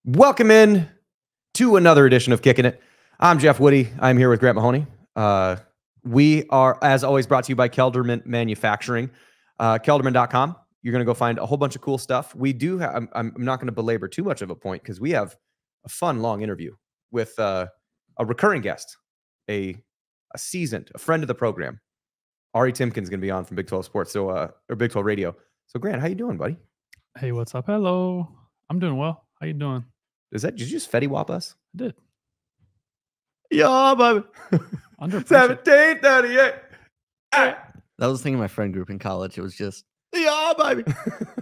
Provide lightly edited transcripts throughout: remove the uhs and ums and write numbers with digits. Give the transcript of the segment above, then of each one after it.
Welcome in to another edition of Kickin' It. I'm Jeff Woody. I'm here with Grant Mahoney. We are, as always, brought to you by Kelderman Manufacturing. Kelderman.com. You're going to go find a whole bunch of cool stuff. We do have, I'm not going to belabor too much of a point because we have a fun, long interview with a recurring guest, a seasoned, a friend of the program. Ari Temkin is going to be on from Big 12 Sports, or Big 12 Radio. So, Grant, how you doing, buddy? Hey, what's up? Hello. I'm doing well. How you doing? Did you just Fetty Wap us? I did. Yeah, baby. 1738. That was the thing in my friend group in college. It was just, Yeah, baby.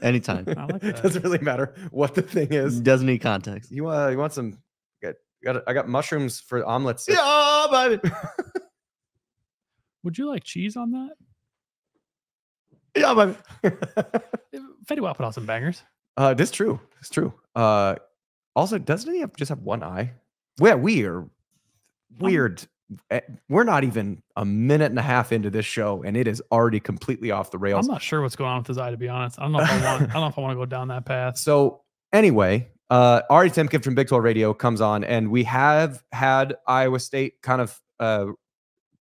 anytime. I like It that. doesn't really matter what the thing is. Doesn't need context. You want some? I got mushrooms for omelets. Yeah, baby. Would you like cheese on that? Yeah, baby. Fetty Wap put out some bangers. This true. It's true. Also, doesn't he just have one eye? Yeah, we are weird. We're not even a minute and a half into this show, and it is already completely off the rails. I'm not sure what's going on with his eye, to be honest. I don't know if I want to go down that path. So anyway, Ari Temkin from Big 12 Radio comes on, and we have had Iowa State kind of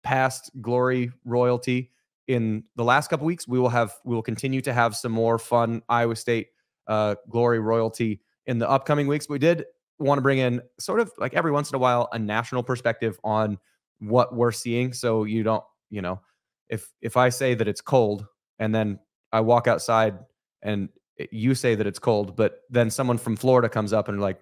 past glory royalty in the last couple weeks. We will continue to have some more fun Iowa State glory royalty in the upcoming weeks. We did want to bring in sort of like every once in a while a national perspective on what we're seeing. So you don't, if I say that it's cold and then I walk outside and you say that it's cold, but then someone from Florida comes up and like,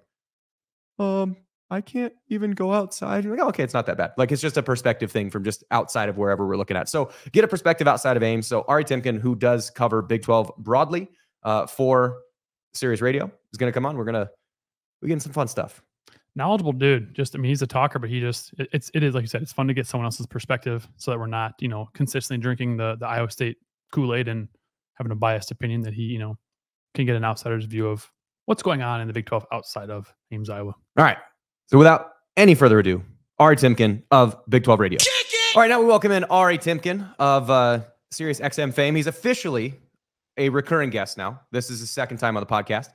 I can't even go outside. You're like, oh, okay, it's not that bad. Like, it's just a perspective thing from just outside of wherever we're looking at. So get a perspective outside of Ames. So Ari Temkin, who does cover Big 12 broadly for Sirius Radio, is going to come on. We're getting some fun stuff. Knowledgeable dude. He's a talker, but it is, like you said, it's fun to get someone else's perspective so that we're not, consistently drinking the Iowa State Kool-Aid and having a biased opinion that he, can get an outsider's view of what's going on in the Big 12 outside of Ames, Iowa. All right. So without any further ado, Ari Temkin of Big 12 Radio. All right, now we welcome in Ari Temkin of Sirius XM fame. He's officially a recurring guest now. This is his second time on the podcast.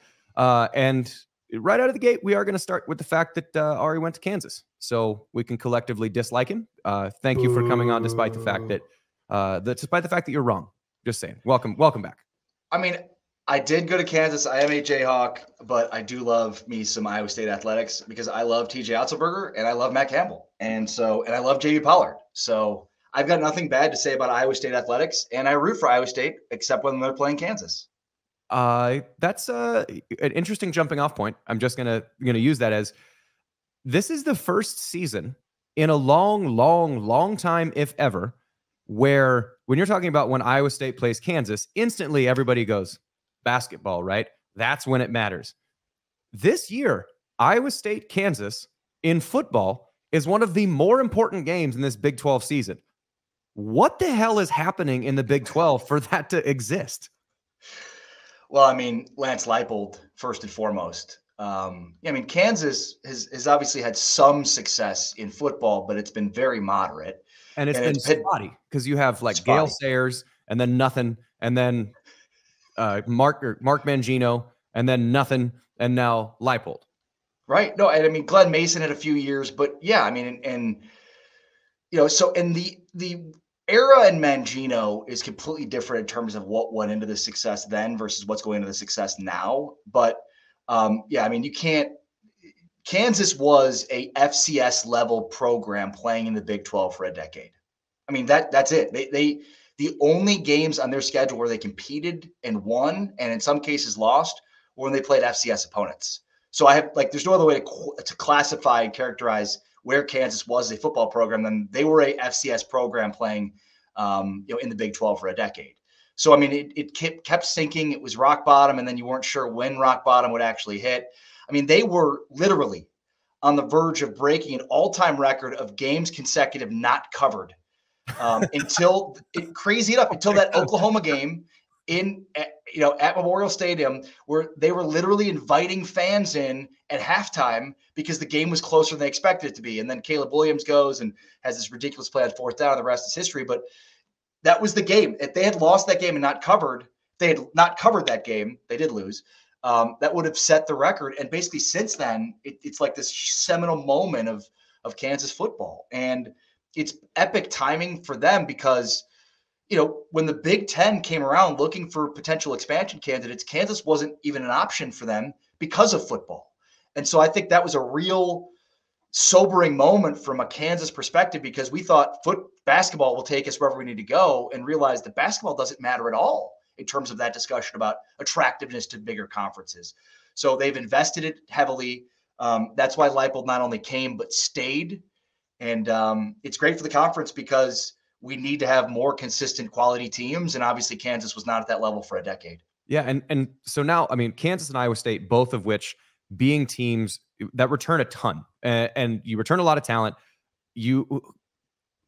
And right out of the gate, we are going to start with the fact that Ari went to Kansas. So we can collectively dislike him. Thank you for coming on despite the fact that you're wrong. Just saying. Welcome back. I mean, I did go to Kansas. I am a Jayhawk, but I do love me some Iowa State athletics because I love TJ Otzelberger and I love Matt Campbell. And I love JV Pollard. So I've got nothing bad to say about Iowa State athletics, and I root for Iowa State except when they're playing Kansas. That's an interesting jumping off point. I'm just gonna use that as this is the first season in a long time, if ever, where when you're talking about when Iowa State plays Kansas, instantly everybody goes basketball, right? That's when it matters. This year, Iowa State, Kansas in football is one of the more important games in this Big 12 season. What the hell is happening in the Big 12 for that to exist? Well, I mean, Lance Leipold, first and foremost. Kansas has obviously had some success in football, but it's been very moderate. And it's been spotty because you have like Gale Sayers and then nothing, and then Mark Mangino and then nothing, and now Leipold. Right. No, and I mean, Glenn Mason had a few years, but yeah, I mean, so in the era in Mangino is completely different in terms of what went into the success then versus what's going into the success now. But Kansas was a FCS level program playing in the Big 12 for a decade. I mean, that's it. The only games on their schedule where they competed and won, and in some cases lost, were when they played FCS opponents. So there's no other way to classify and characterize where Kansas was a football program than they were a FCS program playing, in the Big 12 for a decade. So, I mean, it kept sinking. It was rock bottom, and then you weren't sure when rock bottom would actually hit. I mean, they were literally on the verge of breaking an all-time record of games consecutive not covered until it crazied up until that Oklahoma game at Memorial Stadium, where they were literally inviting fans in at halftime because the game was closer than they expected it to be. And then Caleb Williams goes and has this ridiculous play on fourth down, and the rest is history. But that was the game. If they had lost that game and not covered that game, they did lose. that would have set the record. And basically since then, it's like this seminal moment of Kansas football. And it's epic timing for them because, when the Big Ten came around looking for potential expansion candidates, Kansas wasn't even an option for them because of football. And so I think that was a real sobering moment from a Kansas perspective, because we thought basketball will take us wherever we need to go, and realized that basketball doesn't matter at all in terms of that discussion about attractiveness to bigger conferences. So they've invested it heavily. That's why Leipold not only came, but stayed. And it's great for the conference because we need to have more consistent quality teams. And obviously Kansas was not at that level for a decade. Yeah. And so now, I mean, Kansas and Iowa State, both of which being teams that return a ton, and you return a lot of talent, you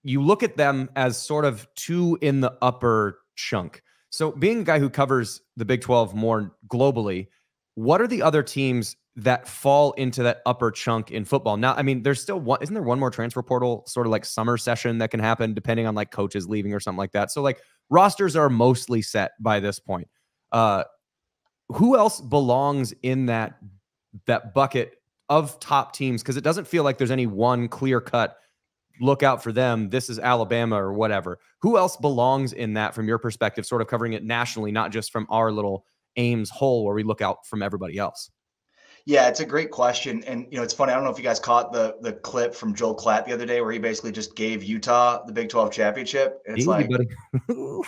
look at them as sort of two in the upper chunk. So being a guy who covers the Big 12 more globally, what are the other teams that fall into that upper chunk in football? Now, I mean, there's still one, isn't there one more transfer portal sort of like summer session that can happen depending on like coaches leaving or something like that? So like rosters are mostly set by this point. Who else belongs in that bucket of top teams? Because it doesn't feel like there's any one clear cut, look out for them, this is Alabama or whatever. Who else belongs in that from your perspective, sort of covering it nationally, not just from our little Ames hole where we look out from everybody else? Yeah, it's a great question. And, it's funny. I don't know if you guys caught the clip from Joel Klatt the other day where he basically just gave Utah the Big 12 championship. And it's easy, like, buddy.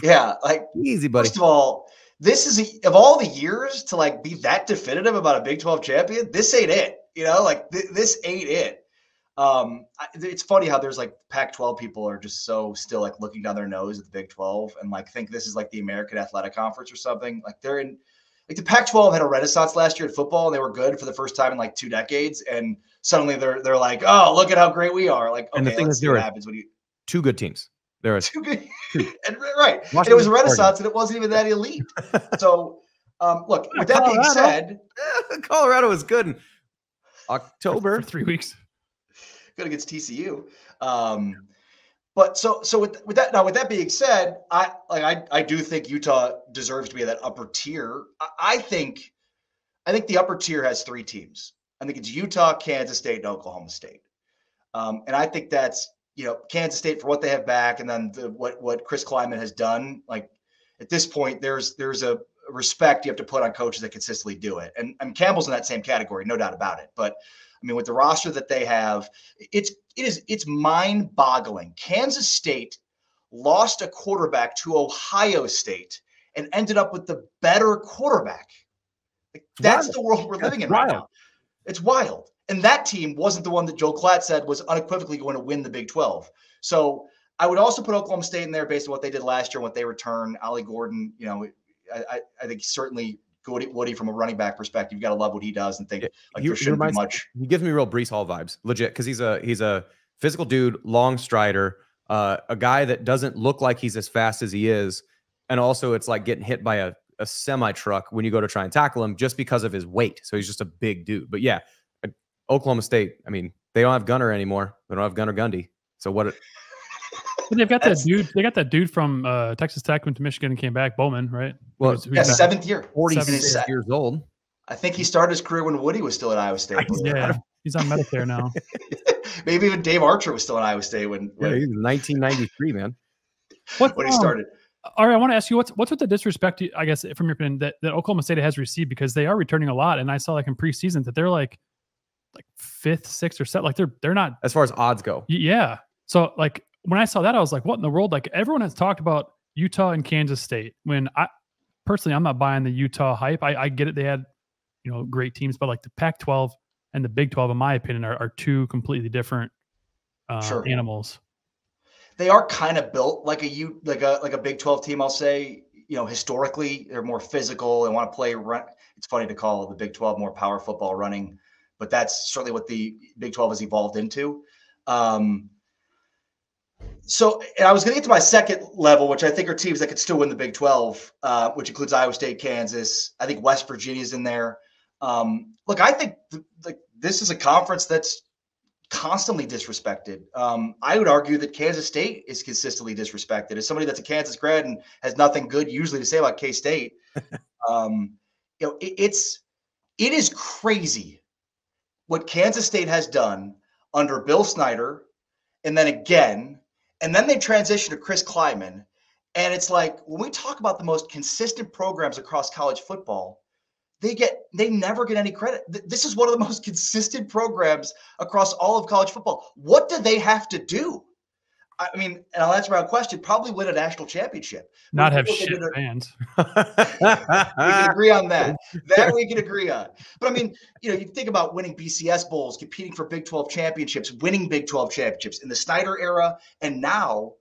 Yeah, like easy, buddy. First of all, this is of all the years to like be that definitive about a Big 12 champion. This ain't it, this ain't it. It's funny how there's like Pac-12 people are just so still like looking down their nose at the Big 12 and like think this is like the American Athletic Conference or something. Like they're in, like the Pac-12 had a renaissance last year in football and they were good for the first time in like 2 decades. And suddenly they're like, oh, look at how great we are. Like, okay, let's see what happens when you. 2 good teams. There are 2 good, and right. And it was a renaissance and it wasn't even that elite. So, look, with that being said, Colorado was good in October for 3 weeks. Good against TCU. But so with that being said, I do think Utah deserves to be at that upper tier. I think the upper tier has 3 teams. I think it's Utah, Kansas State, and Oklahoma State. And I think that's, Kansas State for what they have back, and then what Chris Kleiman has done. Like at this point, there's a respect you have to put on coaches that consistently do it. And Campbell's in that same category, no doubt about it. But I mean, with the roster that they have, it's mind-boggling. Kansas State lost a quarterback to Ohio State and ended up with the better quarterback. Like, that's the world we're living in right now. It's wild. And that team wasn't the one that Joel Klatt said was unequivocally going to win the Big 12. So I would also put Oklahoma State in there based on what they did last year and what they return. Ollie Gordon, I think certainly Woody from a running back perspective, you got to love what he does and think like there shouldn't be much. He gives me real Breece Hall vibes, legit, because he's a physical dude, long strider, a guy that doesn't look like he's as fast as he is, and also it's like getting hit by a semi truck when you go to try and tackle him just because of his weight. So he's just a big dude. But yeah, Oklahoma State, I mean, they don't have Gunner anymore. They don't have Gunner Gundy. So what? But they've got that dude. They got that dude from Texas Tech, went to Michigan and came back, Bowman, right? Well, who's 7th year, 46 years old. I think he started his career when Woody was still at Iowa State. Yeah, he's on Medicare now. Maybe even Dave Archer was still at Iowa State when he was 1993, man. When he started. Ari, I want to ask you, what's with the disrespect, I guess, from your opinion, that Oklahoma State has received, because they are returning a lot, and I saw like in preseason that they're like 5th, 6th, or 7th. Like they're not as far as odds go. Yeah. So like when I saw that, I was like, what in the world? Like everyone has talked about Utah and Kansas State. When I'm not buying the Utah hype. I get it. They had, great teams, but like the Pac-12 and the Big 12, in my opinion, are 2 completely different animals. They are kind of built like a Big 12 team. I'll say, historically they're more physical and want to play run. It's funny to call the Big 12 more power football running, but that's certainly what the Big 12 has evolved into. So, and I was going to get to my second level, which I think are teams that could still win the Big 12, which includes Iowa State, Kansas. I think West Virginia's in there. Look, I think this is a conference that's constantly disrespected. I would argue that Kansas State is consistently disrespected. As somebody that's a Kansas grad and has nothing good usually to say about K-State, it's It is crazy what Kansas State has done under Bill Snyder, and then again, and then they transition to Chris Kleiman. And it's like, when we talk about the most consistent programs across college football, they never get any credit. This is one of the most consistent programs across all of college football. What do they have to do? I mean, and I'll answer my own question, probably win a national championship. Not have shit fans. We can agree on that. That we can agree on. But I mean, you think about winning BCS bowls, competing for Big 12 championships, winning Big 12 championships in the Snyder era. And now,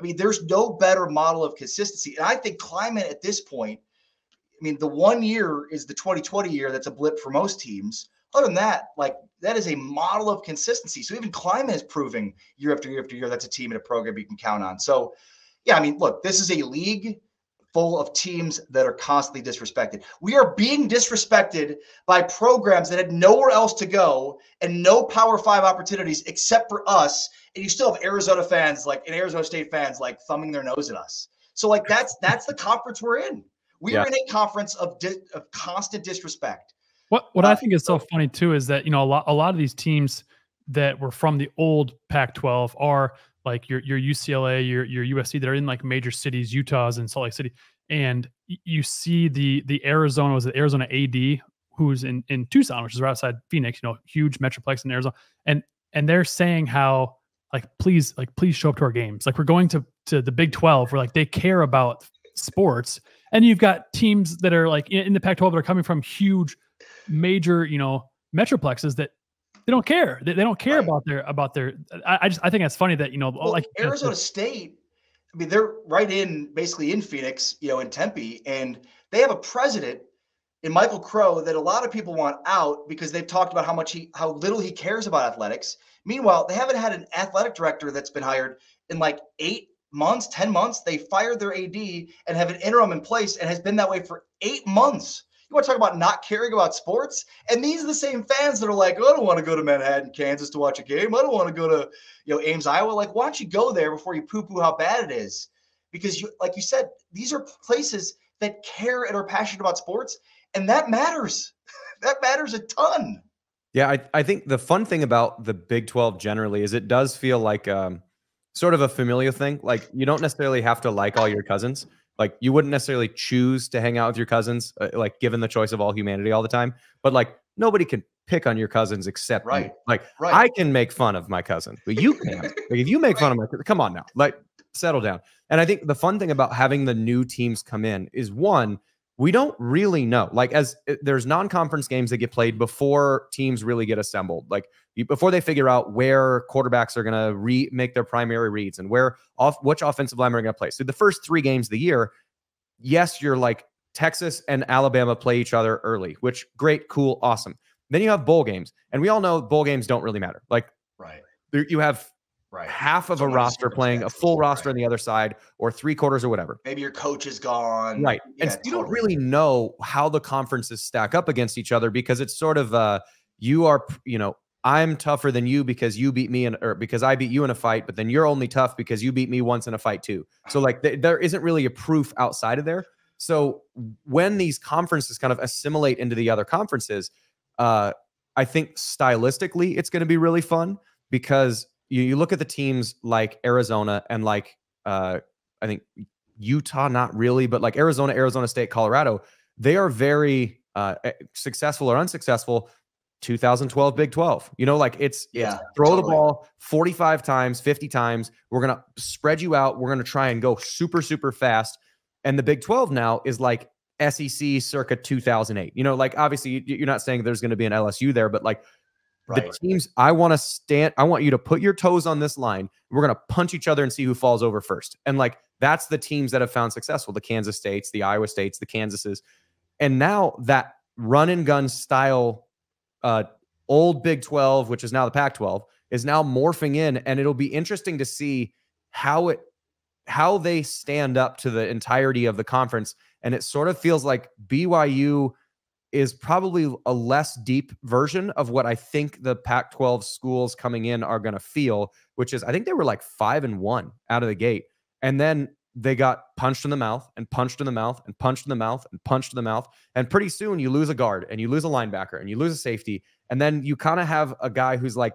I mean, there's no better model of consistency. And I think Kleiman at this point, I mean, the 1 year is the 2020 year. That's a blip for most teams. Other than that, that is a model of consistency. So even Kleiman is proving year after year after year that's a team and a program you can count on. So, yeah, I mean, look, this is a league full of teams that are constantly disrespected. We are being disrespected by programs that had nowhere else to go and no Power 5 opportunities except for us. And you still have Arizona fans and Arizona State fans thumbing their nose at us. So that's the conference we're in. We are in a conference of constant disrespect. What I think is so funny too is that, a lot of these teams that were from the old Pac-12 are like your UCLA, your USC, that are in major cities, Utah's and Salt Lake City. And you see the Arizona AD, who's in Tucson, which is right outside Phoenix, huge metroplex in Arizona. And they're saying how please show up to our games. We're going to the Big 12 where they care about sports. And you've got teams that are in the Pac-12 that are coming from huge major, metroplexes that they don't care. They don't care about their. I think that's funny that Arizona State. I mean, they're basically in Phoenix, in Tempe, and they have a president in Michael Crow that a lot of people want out because they've talked about how little he cares about athletics. Meanwhile, they haven't had an athletic director that's been hired in 8 months, 10 months. They fired their AD and have an interim in place and has been that way for 8 months. You want to talk about not caring about sports? And these are the same fans that are I don't want to go to Manhattan, Kansas to watch a game. I don't want to go to, Ames, Iowa. Why don't you go there before you poo-poo how bad it is? Because like you said, these are places that care and are passionate about sports. And that matters. That matters a ton. Yeah, I think the fun thing about the Big 12 generally is it does feel like sort of a familial thing. You don't necessarily have to like all your cousins. You wouldn't necessarily choose to hang out with your cousins, given the choice of all humanity all the time. But nobody can pick on your cousins except you. Right. I can make fun of my cousin, but you can't. If you make fun of my cousin, come on now, settle down. And I think the fun thing about having the new teams come in is, one, we don't really know. There's non-conference games that get played before teams really get assembled. Before they figure out where quarterbacks are going to make their primary reads and which offensive linemen are going to play. So the first 3 games of the year, yes, you're Texas and Alabama play each other early, which great, cool, awesome. Then you have bowl games, and we all know bowl games don't really matter. You have half of a roster playing a full roster on the other side, or 3/4 or whatever. Maybe your coach is gone. Right. Yeah, and so you don't really know how the conferences stack up against each other, because it's sort of I'm tougher than you because you beat me or because I beat you in a fight, but then you're only tough because you beat me once in a fight too. So there isn't really a proof outside of there. So when these conferences kind of assimilate into the other conferences, I think stylistically it's going to be really fun, because you look at the teams like Arizona and I think Utah, not really, but Arizona, Arizona State, Colorado, they are very successful or unsuccessful. 2012 Big 12, it's throw the ball 45 times, 50 times. We're going to spread you out. We're going to try and go super, super fast. And the Big 12 now is SEC circa 2008. Obviously you're not saying there's going to be an LSU there, but the teams, I want you to put your toes on this line. We're going to punch each other and see who falls over first. And that's the teams that have found successful, the Kansas States, the Iowa States, the Kansases. And now that run and gun style old Big 12, which is now the Pac-12, is now morphing in, and it'll be interesting to see how they stand up to the entirety of the conference. And it sort of feels like BYU is probably a less deep version of what I think the Pac-12 schools coming in are going to feel, which is, I think they were 5-1 out of the gate. And then they got punched in the mouth and punched in the mouth and punched in the mouth and punched in the mouth. And pretty soon you lose a guard and you lose a linebacker and you lose a safety. And then you kind of have a guy who's like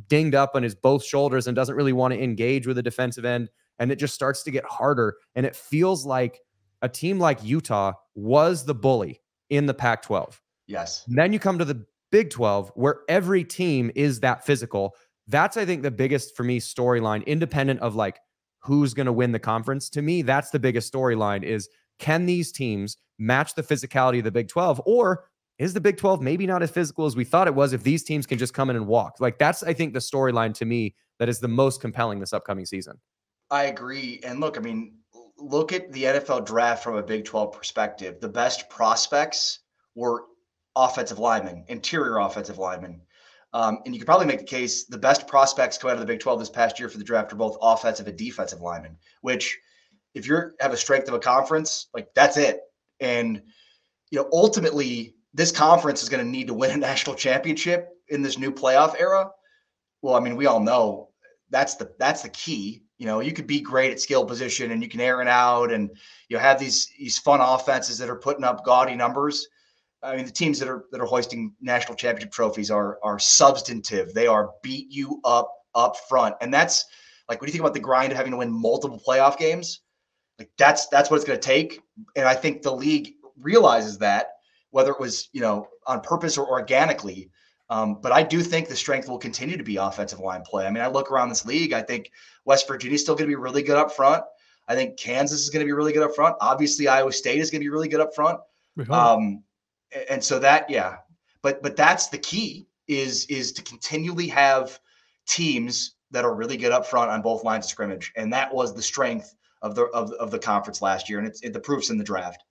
dinged up on his both shoulders and doesn't really want to engage with a defensive end. And it just starts to get harder. And it feels like a team like Utah was the bully in the Pac-12. Yes. And then you come to the Big 12 where every team is that physical. That's, I think, the biggest for me storyline, independent of like who's going to win the conference. To me, that's the biggest storyline is, can these teams match the physicality of the Big 12, or is the Big 12 maybe not as physical as we thought it was if these teams can just come in and walk? Like, that's, I think, the storyline to me that is the most compelling this upcoming season. I agree. And look, I mean, look at the NFL draft from a Big 12 perspective. The best prospects were offensive linemen, interior offensive linemen. And you could probably make the case the best prospects coming out of the Big 12 this past year for the draft are both offensive and defensive linemen, which if you have a strength of a conference, like that's it. And, you know, ultimately this conference is going to need to win a national championship in this new playoff era. Well, I mean, we all know that's the key. You know, you could be great at skill position and you can air it out and you have these fun offenses that are putting up gaudy numbers. I mean, the teams that are hoisting national championship trophies are substantive. They are beat you up front. And that's like, when you think about the grind of having to win multiple playoff games, like that's what it's going to take. And I think the league realizes that, whether it was, you know, on purpose or organically. But I do think the strength will continue to be offensive line play. I mean, I look around this league, I think West Virginia is still going to be really good up front. I think Kansas is going to be really good up front. Obviously, Iowa State is going to be really good up front. And so that, yeah, but that's the key is to continually have teams that are really good up front on both lines of scrimmage. And that was the strength of the conference last year. And the proof's in the draft.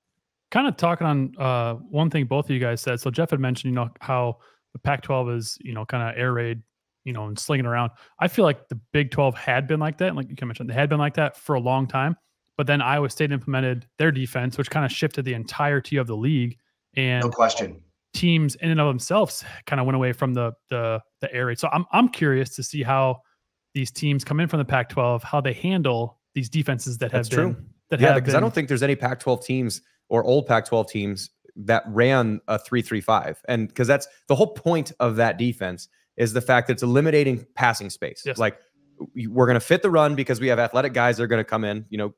Kind of talking on one thing both of you guys said. So Jeff had mentioned, you know, how the Pac-12 is, you know, kind of air raid, you know, and slinging around. I feel like the Big 12 had been like that. And like you mentioned, they had been like that for a long time. But then Iowa State implemented their defense, which kind of shifted the entirety of the league. And no question, teams in and of themselves kind of went away from the air raid. So I'm curious to see how these teams come in from the Pac-12, how they handle these defenses that have been. Because I don't think there's any Pac-12 teams or old Pac-12 teams that ran a 3-3-5. And because that's the whole point of that defense, is the fact that it's eliminating passing space. Yes. Like, we're going to fit the run because we have athletic guys that are going to come in, you know,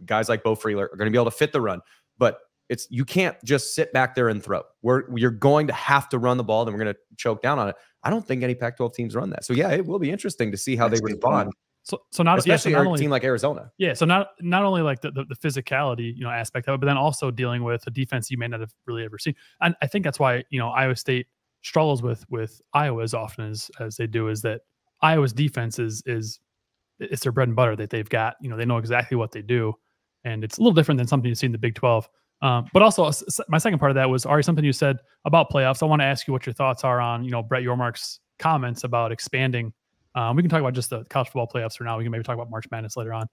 guys like Bo Freeler are going to be able to fit the run, but you can't just sit back there and throw. You're going to have to run the ball, then we're going to choke down on it. I don't think any Pac-12 teams run that. So yeah, it will be interesting to see how they respond. So not especially not a only team like Arizona. Yeah. So not only like the physicality, you know, aspect of it, but then also dealing with a defense you may not have really ever seen. And I think that's why, you know, Iowa State struggles with Iowa as often as they do, is that Iowa's defense is it's their bread and butter that they've got. You know, they know exactly what they do, and it's a little different than something you see in the Big 12. But also, my second part of that was, Ari, something you said about playoffs. I want to ask you what your thoughts are on, you know, Brett Yormark's comments about expanding. We can talk about just the college football playoffs for now. We can maybe talk about March Madness later on.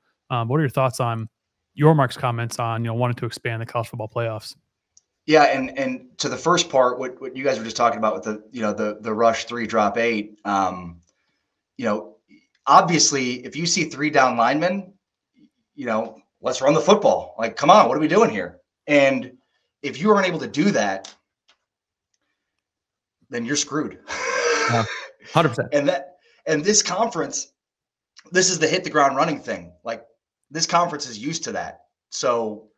What are your thoughts on Yormark's comments on, you know, wanting to expand the college football playoffs? Yeah, and to the first part, what you guys were just talking about with the, you know, the rush 3 drop 8, you know, obviously if you see 3 down linemen, you know, let's run the football. Like, come on, what are we doing here? And if you aren't able to do that, then you're screwed. 100%. And this conference, this is the hit the ground running thing. Like, this conference is used to that. So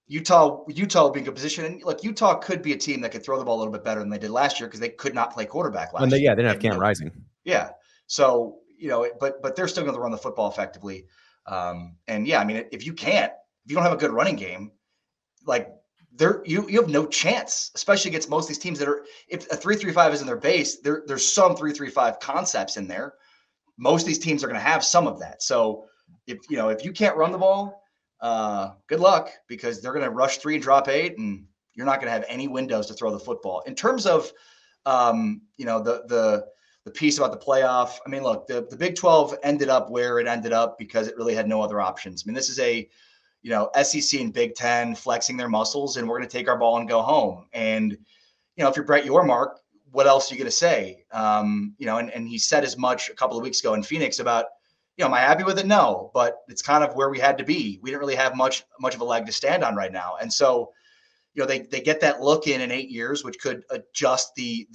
Utah will be in good position. And look, Utah could be a team that could throw the ball a little bit better than they did last year because they could not play quarterback last year. Yeah, they didn't have Cam Rising. Yeah. So, you know, but they're still going to run the football effectively. And yeah, I mean, if you don't have a good running game, like, you have no chance, especially against most of these teams that are, if a 3-3-5 is in their base, there's some 3-3-5 concepts in there. Most of these teams are going to have some of that. So if you can't run the ball, good luck, because they're going to rush 3 and drop 8, and you're not going to have any windows to throw the football. In terms of, you know, the piece about the playoff, I mean, look, the Big 12 ended up where it ended up because it really had no other options. I mean, this is a, you know, SEC and Big 10 flexing their muscles, and we're going to take our ball and go home. And, you know, if you're Brett Yormark, what else are you going to say? You know, and he said as much a couple of weeks ago in Phoenix about, Am I happy with it? No, but it's kind of where we had to be. We didn't really have much of a leg to stand on right now. And so, they get that look in 8 years, which could adjust the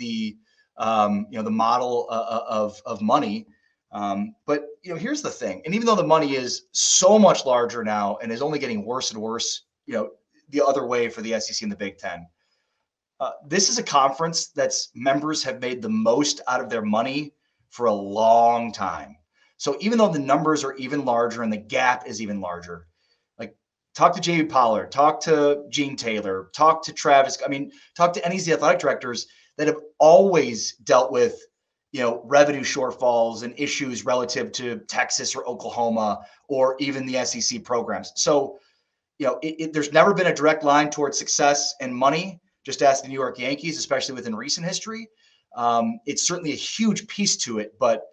model of money. But here's the thing. And even though the money is so much larger now and is only getting worse and worse, the other way for the SEC and the Big Ten, this is a conference that's members have made the most out of their money for a long time. So even though the numbers are even larger and the gap is even larger, like talk to J.B. Pollard, talk to Gene Taylor, talk to Travis. Talk to any of the athletic directors that have always dealt with, revenue shortfalls and issues relative to Texas or Oklahoma or even the SEC programs. So, there's never been a direct line towards success and money. Just ask the New York Yankees, especially within recent history. It's certainly a huge piece to it, but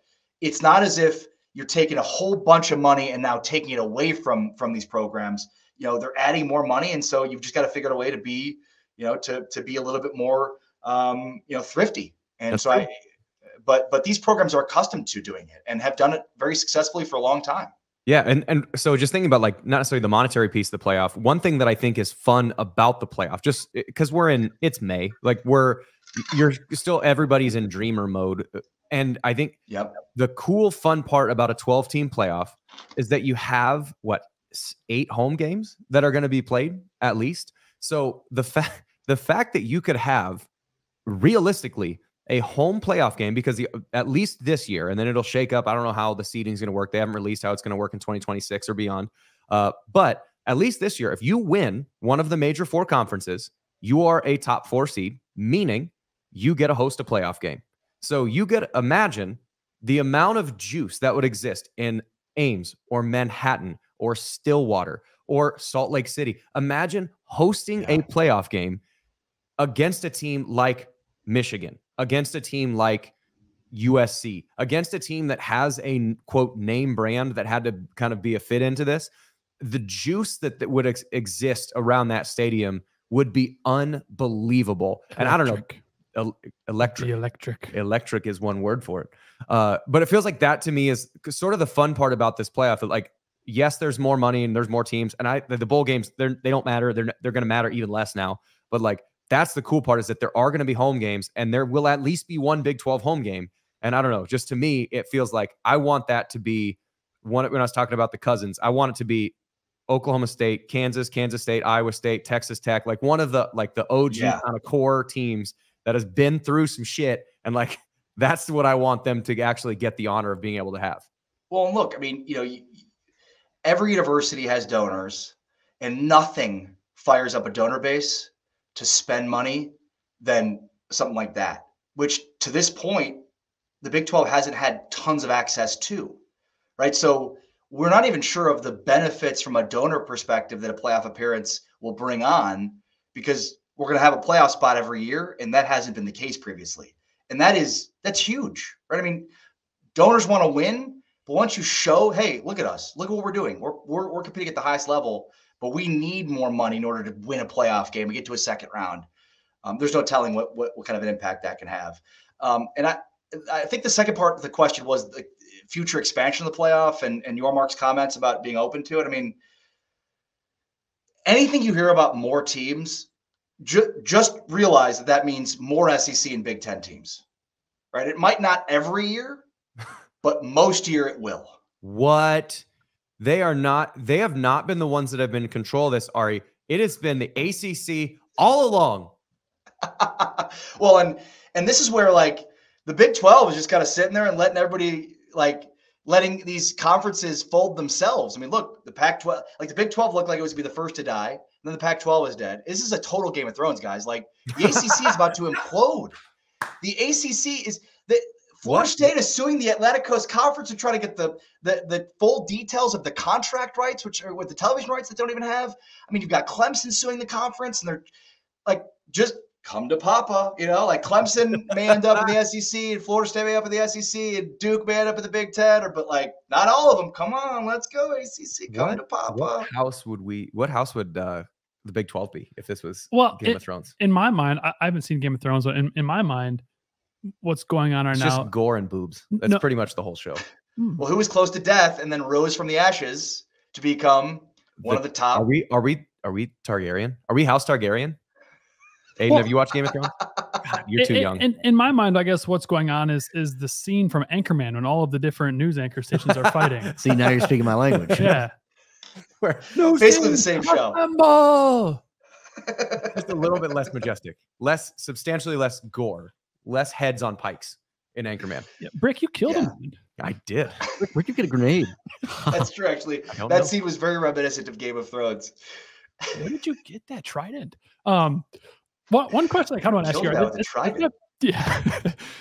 it's not as if you're taking a whole bunch of money and now taking it away from these programs. They're adding more money, and so you've just got to figure out a way to be, to be a little bit more, thrifty. And that's so true. But these programs are accustomed to doing it and have done it very successfully for a long time. Yeah, and so just thinking about like not necessarily the monetary piece of the playoff. One thing that I think is fun about the playoff, just because it's May, like you're still everybody's in dreamer mode. And I think the cool, fun part about a 12-team playoff is that you have 8 home games that are going to be played at least. So the fact that you could have realistically a home playoff game, because at least this year, and then it'll shake up. I don't know how the seeding is going to work. They haven't released how it's going to work in 2026 or beyond. But at least this year, if you win one of the major 4 conferences, you are a top 4 seed, meaning you get to host a playoff game. So you imagine the amount of juice that would exist in Ames or Manhattan or Stillwater or Salt Lake City. Imagine hosting a playoff game against a team like Michigan, against a team like USC, against a team that has a quote name brand that had to kind of be a fit into this. The juice that would exist around that stadium would be unbelievable. And I don't know. Electric is one word for it. But it feels like that to me is sort of the fun part about this playoff. Like, yes, there's more money and there's more teams, and the bowl games, they don't matter. They're going to matter even less now. But like, that's the cool part, is that there are going to be home games, and there will at least be one Big 12 home game. And I don't know, just to me, it feels like I want that to be one. When I was talking about the cousins, I want it to be Oklahoma State, Kansas State, Iowa State, Texas Tech, like one of the OG kind of core teams that has been through some shit. And like, that's what I want them to actually get the honor of being able to have. Well, look, I mean, every university has donors, and nothing fires up a donor base to spend money than something like that, which to this point, the Big 12 hasn't had tons of access to, right? So we're not even sure of the benefits from a donor perspective that a playoff appearance will bring on, because we're going to have a playoff spot every year, and that hasn't been the case previously. And that's huge, right? I mean, donors want to win, but once you show, hey, look at us, look at what we're doing. We're competing at the highest level, but we need more money in order to win a playoff game. We get to a second round. There's no telling what kind of an impact that can have. And I think the second part of the question was the future expansion of the playoff and your Mark's comments about being open to it. I mean, anything you hear about more teams, just realize that means more SEC and Big Ten teams, right? It might not every year, but most year it will. What? They have not been the ones that have been in control of this, Ari. It has been the ACC all along. Well, and this is where like the Big 12 is just kind of sitting there and letting everybody, like letting these conferences fold themselves. I mean, look, the Pac-12, like the Big 12 looked like it was to be the first to die. And then the Pac-12 is dead. This is a total Game of Thrones, guys. Like the ACC is about to implode. The ACC is Florida State is suing the Atlantic Coast Conference to try to get the full details of the contract rights, which are with the television rights that they don't even have. I mean, you've got Clemson suing the conference, and they're like, just come to Papa, like Clemson may end up in the SEC, and Florida State may end up in the SEC, and Duke may end up in the Big Ten, but like not all of them. Come on, let's go ACC. Come to Papa. What house would the Big 12 be if this was Game of Thrones? In my mind, I haven't seen Game of Thrones, but in my mind, what's going on right now? It's just gore and boobs. That's pretty much the whole show. Well, who was close to death and then rose from the ashes to become one of the top. Are we Targaryen? Are we House Targaryen? Aiden, Well, have you watched Game of Thrones? God, you're too young. In my mind, I guess what's going on is the scene from Anchorman when all of the different news anchor stations are fighting. See, now you're speaking my language. Yeah. Basically the same show. Just a little bit less majestic, substantially less gore, less heads on pikes in Anchorman. Yeah. Brick, you killed him. I did. Where'd you get a grenade? That's true, actually. That scene was very reminiscent of Game of Thrones. Where did you get that trident? One question I kind of want to ask you. Yeah,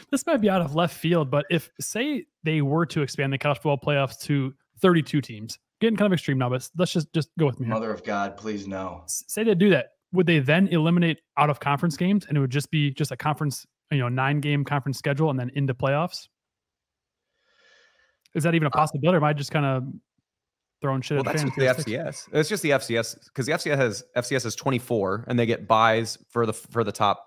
this might be out of left field, but if, say, they were to expand the college football playoffs to 32 teams, getting kind of extreme now, but let's just go with me here. Mother of God, please no. Say they do that, would they then eliminate out of conference games, and it would just be just a conference, 9-game conference schedule, and then into playoffs? Is that even a possibility, or am I just kind of throwing shit? Well, that's just the FCS. It's just the FCS, because the FCS has 24, and they get buys for the top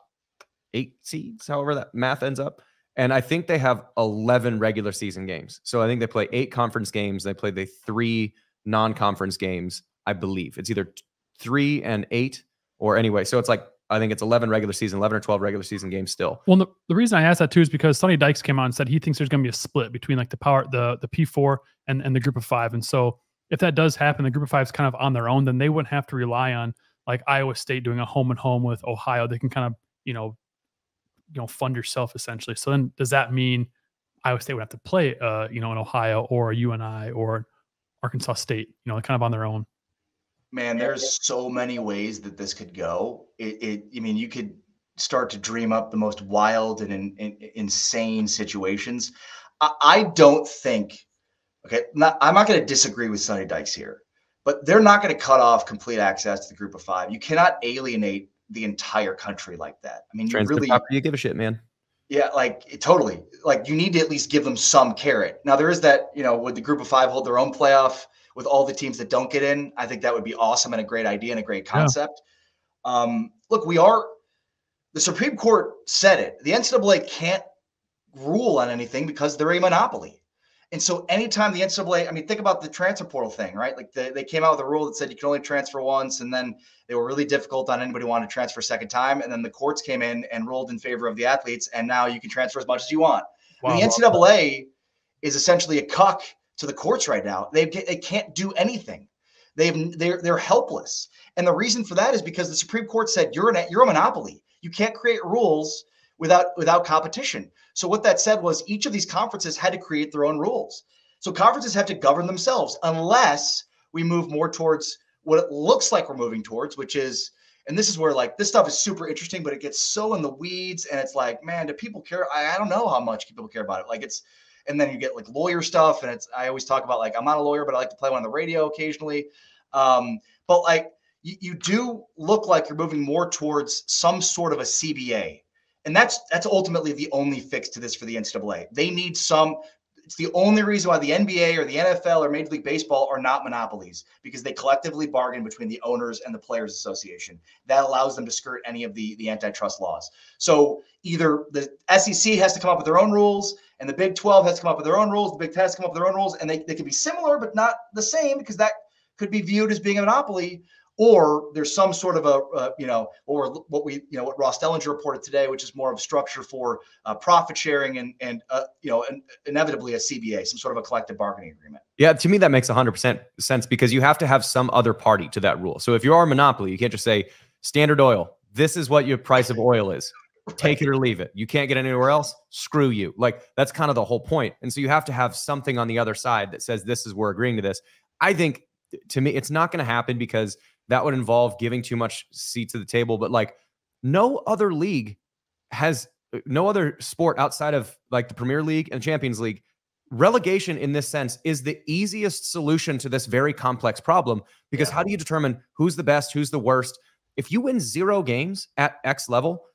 8 seeds, however that math ends up. And I think they have 11 regular season games. So I think they play 8 conference games. They play the 3 non-conference games. I believe it's either 3 and 8, or anyway. So it's like, I think it's 11 or 12 regular season games still. Well, the reason I asked that too is because Sonny Dykes came on and said he thinks there's going to be a split between like the P4 and the group of 5. And so if that does happen, the group of 5 is kind of on their own, then they wouldn't have to rely on like Iowa State doing a home and home with Ohio. They can kind of, fund yourself essentially. So then does that mean Iowa State would have to play, an Ohio or a UNI or Arkansas State, kind of on their own? Man, there's so many ways that this could go. You could start to dream up the most wild and insane situations. I don't think, I'm not going to disagree with Sonny Dykes here, but they're not going to cut off complete access to the group of 5. You cannot alienate the entire country like that. I mean, you give a shit, man. Yeah, totally. You need to at least give them some carrot. Now there is that, would the group of 5 hold their own playoff with all the teams that don't get in? I think that would be awesome and a great idea and a great concept. Yeah. Look, the Supreme Court said it. The NCAA can't rule on anything because they're a monopoly. And so anytime the NCAA, think about the transfer portal thing, right? Like they came out with a rule that said you can only transfer once, and then they were really difficult on anybody who wanted to transfer a second time. And then the courts came in and ruled in favor of the athletes, and now you can transfer as much as you want. Wow. And the NCAA is essentially a cuck to the courts right now. They can't do anything. They're helpless. And the reason for that is because the Supreme Court said you're a monopoly. You can't create rules without competition. So what that said was each of these conferences had to create their own rules. So conferences have to govern themselves unless we move more towards what it looks like we're moving towards, which is, and this is where this stuff is super interesting, but it gets so in the weeds, and it's like, man, do people care? I don't know how much people care about it. And then you get lawyer stuff, and I always talk about I'm not a lawyer, but I like to play one on the radio occasionally. But you do look like you're moving more towards some sort of a CBA. And that's ultimately the only fix to this for the NCAA. They need it's the only reason why the NBA or the NFL or Major League Baseball are not monopolies, because they collectively bargain between the owners and the Players Association. That allows them to skirt any of the antitrust laws. So either the SEC has to come up with their own rules, and the Big 12 has to come up with their own rules, the Big 10 has to come up with their own rules, and they can be similar but not the same, because that could be viewed as being a monopoly. Or there's some sort of what Ross Dellinger reported today, which is more of a structure for profit sharing and inevitably a CBA, some sort of a collective bargaining agreement. Yeah, to me, that makes 100% sense, because you have to have some other party to that rule. So if you are a monopoly, you can't just say Standard Oil, this is what your price of oil is. Right. Take it or leave it. You can't get anywhere else. Screw you. That's kind of the whole point. And so you have to have something on the other side that says we're agreeing to this. I think, to me, it's not going to happen, because that would involve giving too much seats at the table. But no other league has, no other sport outside of the Premier League and Champions League, relegation in this sense is the easiest solution to this very complex problem. Because how do you determine who's the best, who's the worst? If you win 0 games at X level,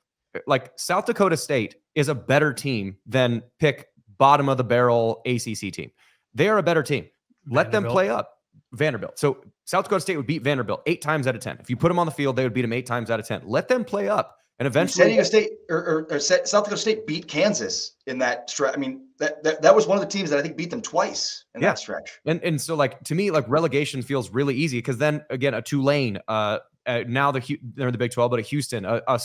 South Dakota State is a better team than pick bottom of the barrel ACC team. They are a better team. Let them play up. Vanderbilt. So South Dakota State would beat Vanderbilt 8 times out of 10. If you put them on the field, they would beat them 8 times out of 10. Let them play up. And eventually San Diego State or South Dakota State beat Kansas in that stretch. I mean, that was one of the teams that I think beat them twice in that stretch. And so, like, to me, like, relegation feels really easy because then again, a Tulane, now they're in the Big 12, but a Houston, a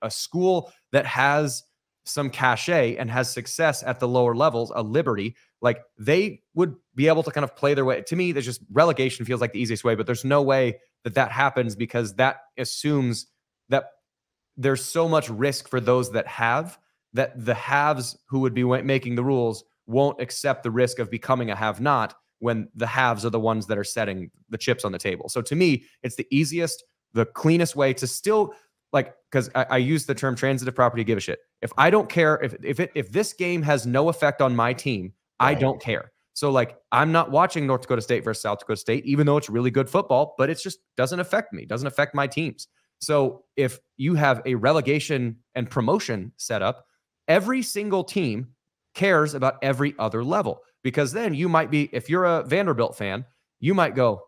school that has some cachet and has success at the lower levels, a Liberty, like, they would be able to kind of play their way. To me, there's just relegation feels like the easiest way, but there's no way that happens because that assumes that there's so much risk for those that the haves who would be making the rules won't accept the risk of becoming a have-not when the haves are the ones that are setting the chips on the table. So to me, it's the easiest, the cleanest way to still, like, because I use the term transitive property, give a shit. If I don't care, if this game has no effect on my team, I don't care. So, like, I'm not watching North Dakota State versus South Dakota State, even though it's really good football, but it just doesn't affect me, doesn't affect my teams. So if you have a relegation and promotion setup, every single team cares about every other level, because then you might be, if you're a Vanderbilt fan, you might go,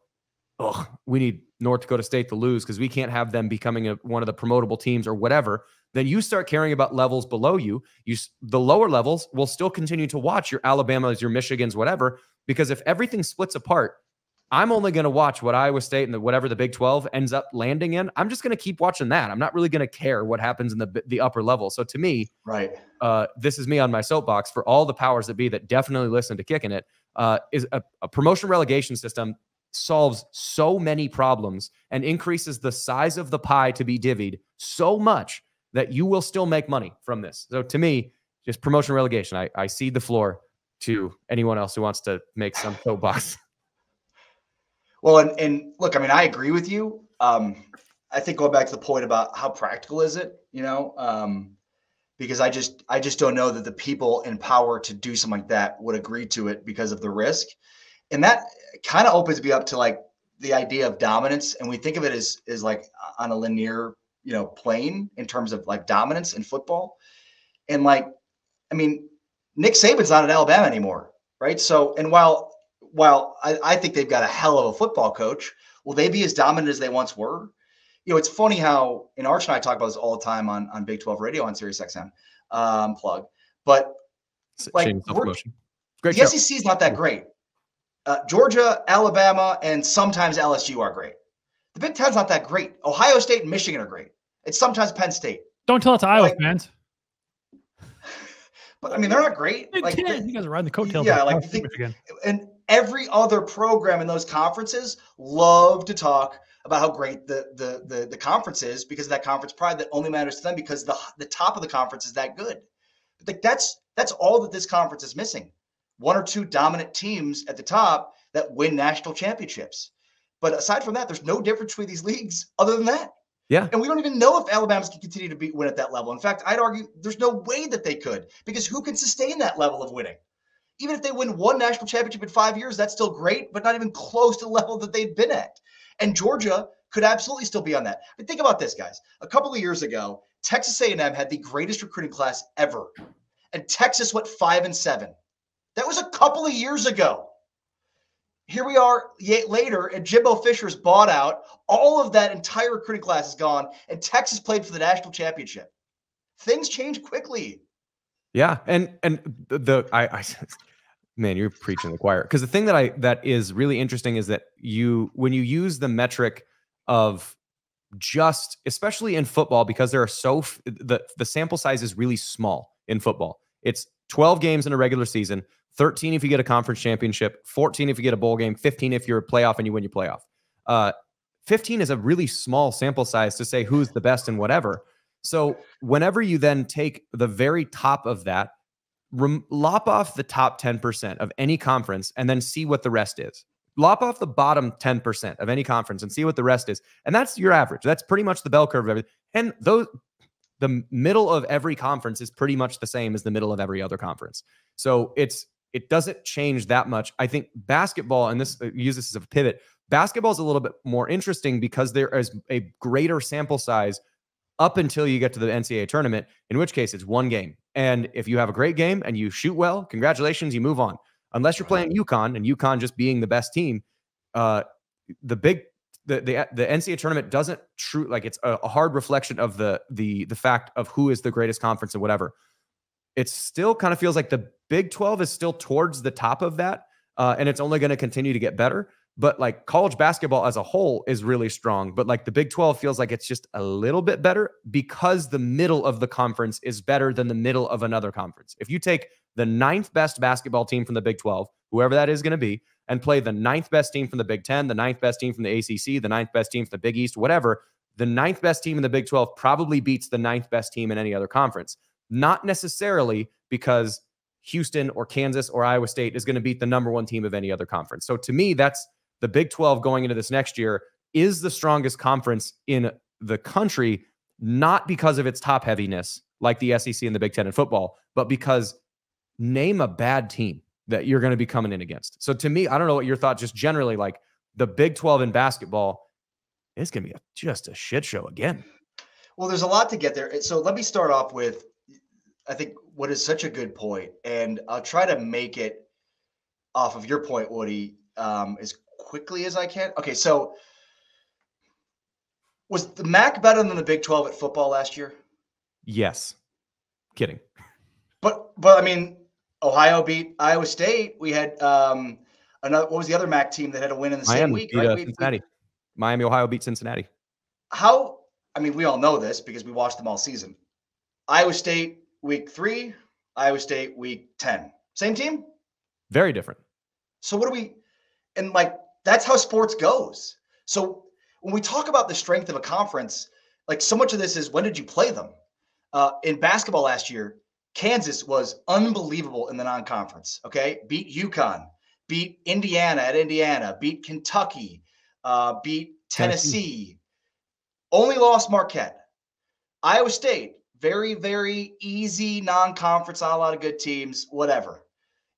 oh, we need North Dakota State to lose because we can't have them becoming one of the promotable teams or whatever. Then you start caring about levels below you. The lower levels will still continue to watch your Alabamas, your Michigans, whatever, because if everything splits apart, I'm only going to watch what Iowa State and whatever the Big 12 ends up landing in. I'm just going to keep watching that. I'm not really going to care what happens in the upper level. So to me, this is me on my soapbox for all the powers that be that definitely listen to Kickin' It, is a promotion relegation system solves so many problems and increases the size of the pie to be divvied so much that you will still make money from this. So to me, just promotion relegation. I cede the floor to anyone else who wants to make some soapbox. Well, and look, I mean, I agree with you. I think going back to the point about how practical is it, because I just don't know that the people in power to do something like that would agree to it because of the risk. And that kind of opens me up to, like, the idea of dominance. And we think of it as like on a linear, plane in terms of, like, dominance in football. And, like, I mean, Nick Saban's not at Alabama anymore, right? So, and while I think they've got a hell of a football coach, will they be as dominant as they once were? It's funny how, and Arch and I talk about this all the time on Big 12 radio on Sirius XM, plug. But, like, the SEC is not that great. Georgia, Alabama, and sometimes LSU are great. The Big Ten's not that great. Ohio State and Michigan are great. It's sometimes Penn State. Don't tell it to Iowa fans. But I mean, they're not great. Like, you guys are riding the coattails. Yeah, like, and every other program in those conferences love to talk about how great the conference is because of that conference pride that only matters to them because the top of the conference is that good. Like, that's all that this conference is missing. One or two dominant teams at the top that win national championships. But aside from that, there's no difference between these leagues other than that. Yeah. And we don't even know if Alabama's can continue to win at that level. In fact, I'd argue there's no way that they could, because who can sustain that level of winning? Even if they win one national championship in 5 years, that's still great, but not even close to the level that they've been at. And Georgia could absolutely still be on that. But think about this, guys. A couple of years ago, Texas A&M had the greatest recruiting class ever. And Texas went 5-7. That was a couple of years ago. Here we are later, and Jimbo Fisher's bought out. All of that entire recruiting class is gone, and Texas played for the national championship. Things change quickly. Yeah, and man, you're preaching the choir. Because the thing that is really interesting is that when you use the metric of just, especially in football, because there are the sample size is really small in football. It's 12 games in a regular season. 13 if you get a conference championship, 14 if you get a bowl game, 15 if you're a playoff and you win your playoff. 15 is a really small sample size to say who's the best and whatever. So whenever you then take the very top of that, lop off the top 10% of any conference and then see what the rest is. Lop off the bottom 10% of any conference and see what the rest is. And that's your average. That's pretty much the bell curve of everything. And the middle of every conference is pretty much the same as the middle of every other conference. So it doesn't change that much. I think basketball, and use this as a pivot, basketball is a little bit more interesting because there is a greater sample size up until you get to the NCAA tournament, in which case it's one game. And if you have a great game and you shoot well, congratulations, you move on. Unless you're playing UConn, and UConn just being the best team, the the NCAA tournament doesn't like it's a hard reflection of the fact of who is the greatest conference and whatever. It still kind of feels like the Big 12 is still towards the top of that, and it's only going to continue to get better. But like college basketball as a whole is really strong, but like the Big 12 feels like it's just a little bit better because the middle of the conference is better than the middle of another conference. If you take the 9th best basketball team from the Big 12, whoever that is going to be, and play the 9th best team from the Big 10, the 9th best team from the ACC, the 9th best team from the Big East, whatever, the 9th best team in the Big 12 probably beats the 9th best team in any other conference. Not necessarily because Houston or Kansas or Iowa State is going to beat the number 1 team of any other conference. So to me, that's the Big 12 going into this next year is the strongest conference in the country, not because of its top heaviness like the SEC and the Big 10 in football, but because name a bad team that you're going to be coming in against. So to me, I don't know what your thought, just generally like the Big 12 in basketball is going to be just a shit show again. Well, there's a lot to get there. So let me start off with, I think, what is such a good point, and I'll try to make it off of your point, Woody, as quickly as I can. Okay, so was the MAC better than the Big 12 at football last year? Yes. Kidding. But I mean, Ohio beat Iowa State. We had another. What was the other MAC team that had a win in the same week? Right? Cincinnati. Miami, Ohio beat Cincinnati. How? I mean, we all know this because we watched them all season. Iowa State week 3, Iowa State week 10. Same team? Very different. So what do we? And like that's how sports goes. So when we talk about the strength of a conference, like so much of this is when did you play them? In basketball last year, Kansas was unbelievable in the non-conference. Okay, beat UConn, beat Indiana at Indiana, beat Kentucky, beat Tennessee. Only lost Marquette. Iowa State, very, very easy non-conference, not a lot of good teams, whatever.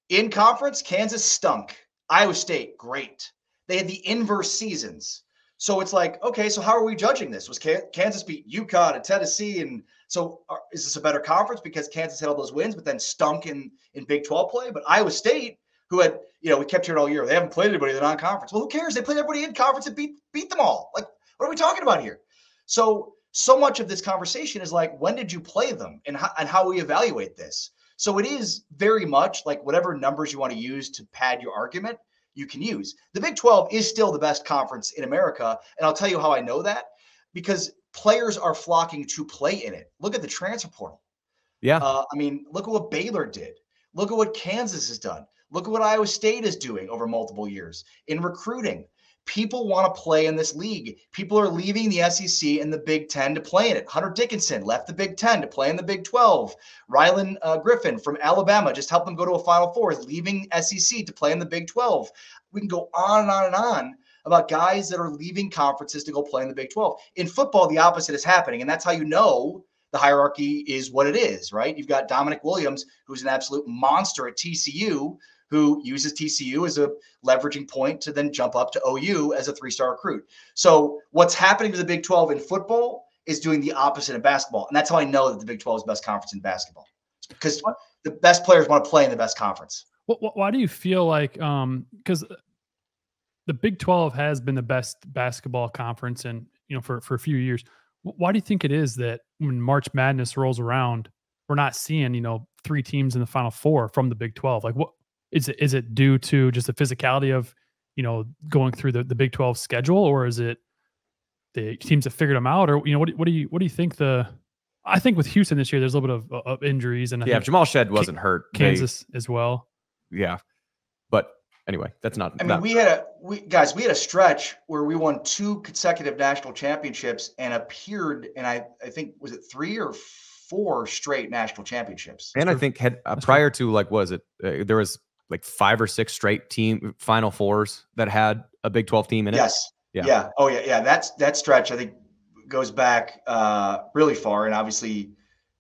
In conference, Kansas stunk. Iowa State, great. They had the inverse seasons. So it's like, okay, so how are we judging this? Was Kansas beat UConn and Tennessee? And so is this a better conference because Kansas had all those wins, but then stunk in Big 12 play? But Iowa State, who had, we kept hearing all year, they haven't played anybody in the non-conference. Well, who cares? They played everybody in conference and beat them all. Like, what are we talking about here? So much of this conversation is like, when did you play them and how we evaluate this? So it is very much like whatever numbers you want to use to pad your argument, you can use. The Big 12 is still the best conference in America. And I'll tell you how I know that, because players are flocking to play in it. Look at the transfer portal. Yeah. I mean, look at what Baylor did. Look at what Kansas has done. Look at what Iowa State is doing over multiple years in recruiting. People want to play in this league. People are leaving the SEC and the Big 10 to play in it. Hunter Dickinson left the Big 10 to play in the Big 12. Rylan Griffin from Alabama just helped them go to a Final Four, is leaving SEC to play in the Big 12. We can go on and on and on about guys that are leaving conferences to go play in the Big 12. In football, the opposite is happening, and that's how you know the hierarchy is what it is, right? You've got Dominic Williams, who's an absolute monster at TCU, who uses TCU as a leveraging point to then jump up to OU as a 3-star recruit. So what's happening to the Big 12 in football is doing the opposite in basketball. And that's how I know that the Big 12 is the best conference in basketball, because the best players want to play in the best conference. Why do you feel like, because the Big 12 has been the best basketball conference and, for a few years, why do you think it is that when March Madness rolls around, we're not seeing, 3 teams in the Final Four from the Big 12? Like, what is it due to just the physicality of, going through the Big 12 schedule, or is it the teams that figured them out, or, what do you think I think with Houston this year, there's a little bit of injuries, and I think Jamal Shedd wasn't hurt. Kansas as well. Yeah. But anyway, that's not. I mean, we had a stretch where we won 2 consecutive national championships and appeared, and I think, was it 3 or 4 straight national championships? And I think prior to there was like 5 or 6 straight team Final Fours that had a Big 12 team in it. Yes. Yeah. Yeah. Oh yeah. Yeah. That stretch, I think, goes back really far, and obviously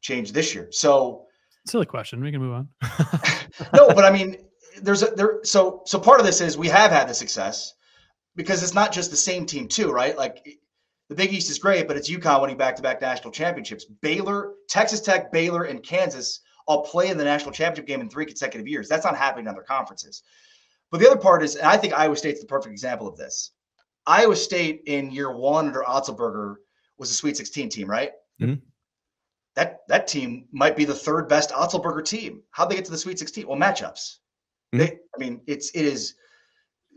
changed this year. So silly question. We can move on. No, but I mean, so part of this is we have had the success because it's not just the same team too, right? Like the Big East is great, but it's UConn winning back-to-back national championships. Baylor, Texas Tech, Baylor, and Kansas all play in the national championship game in 3 consecutive years. That's not happening in other conferences. But the other part is, and I think Iowa State's the perfect example of this. Iowa State in year one under Otzelberger was a Sweet 16 team, right? Mhm. That team might be the third best Otzelberger team. How'd they get to the Sweet 16? Well, matchups. Mhm. It is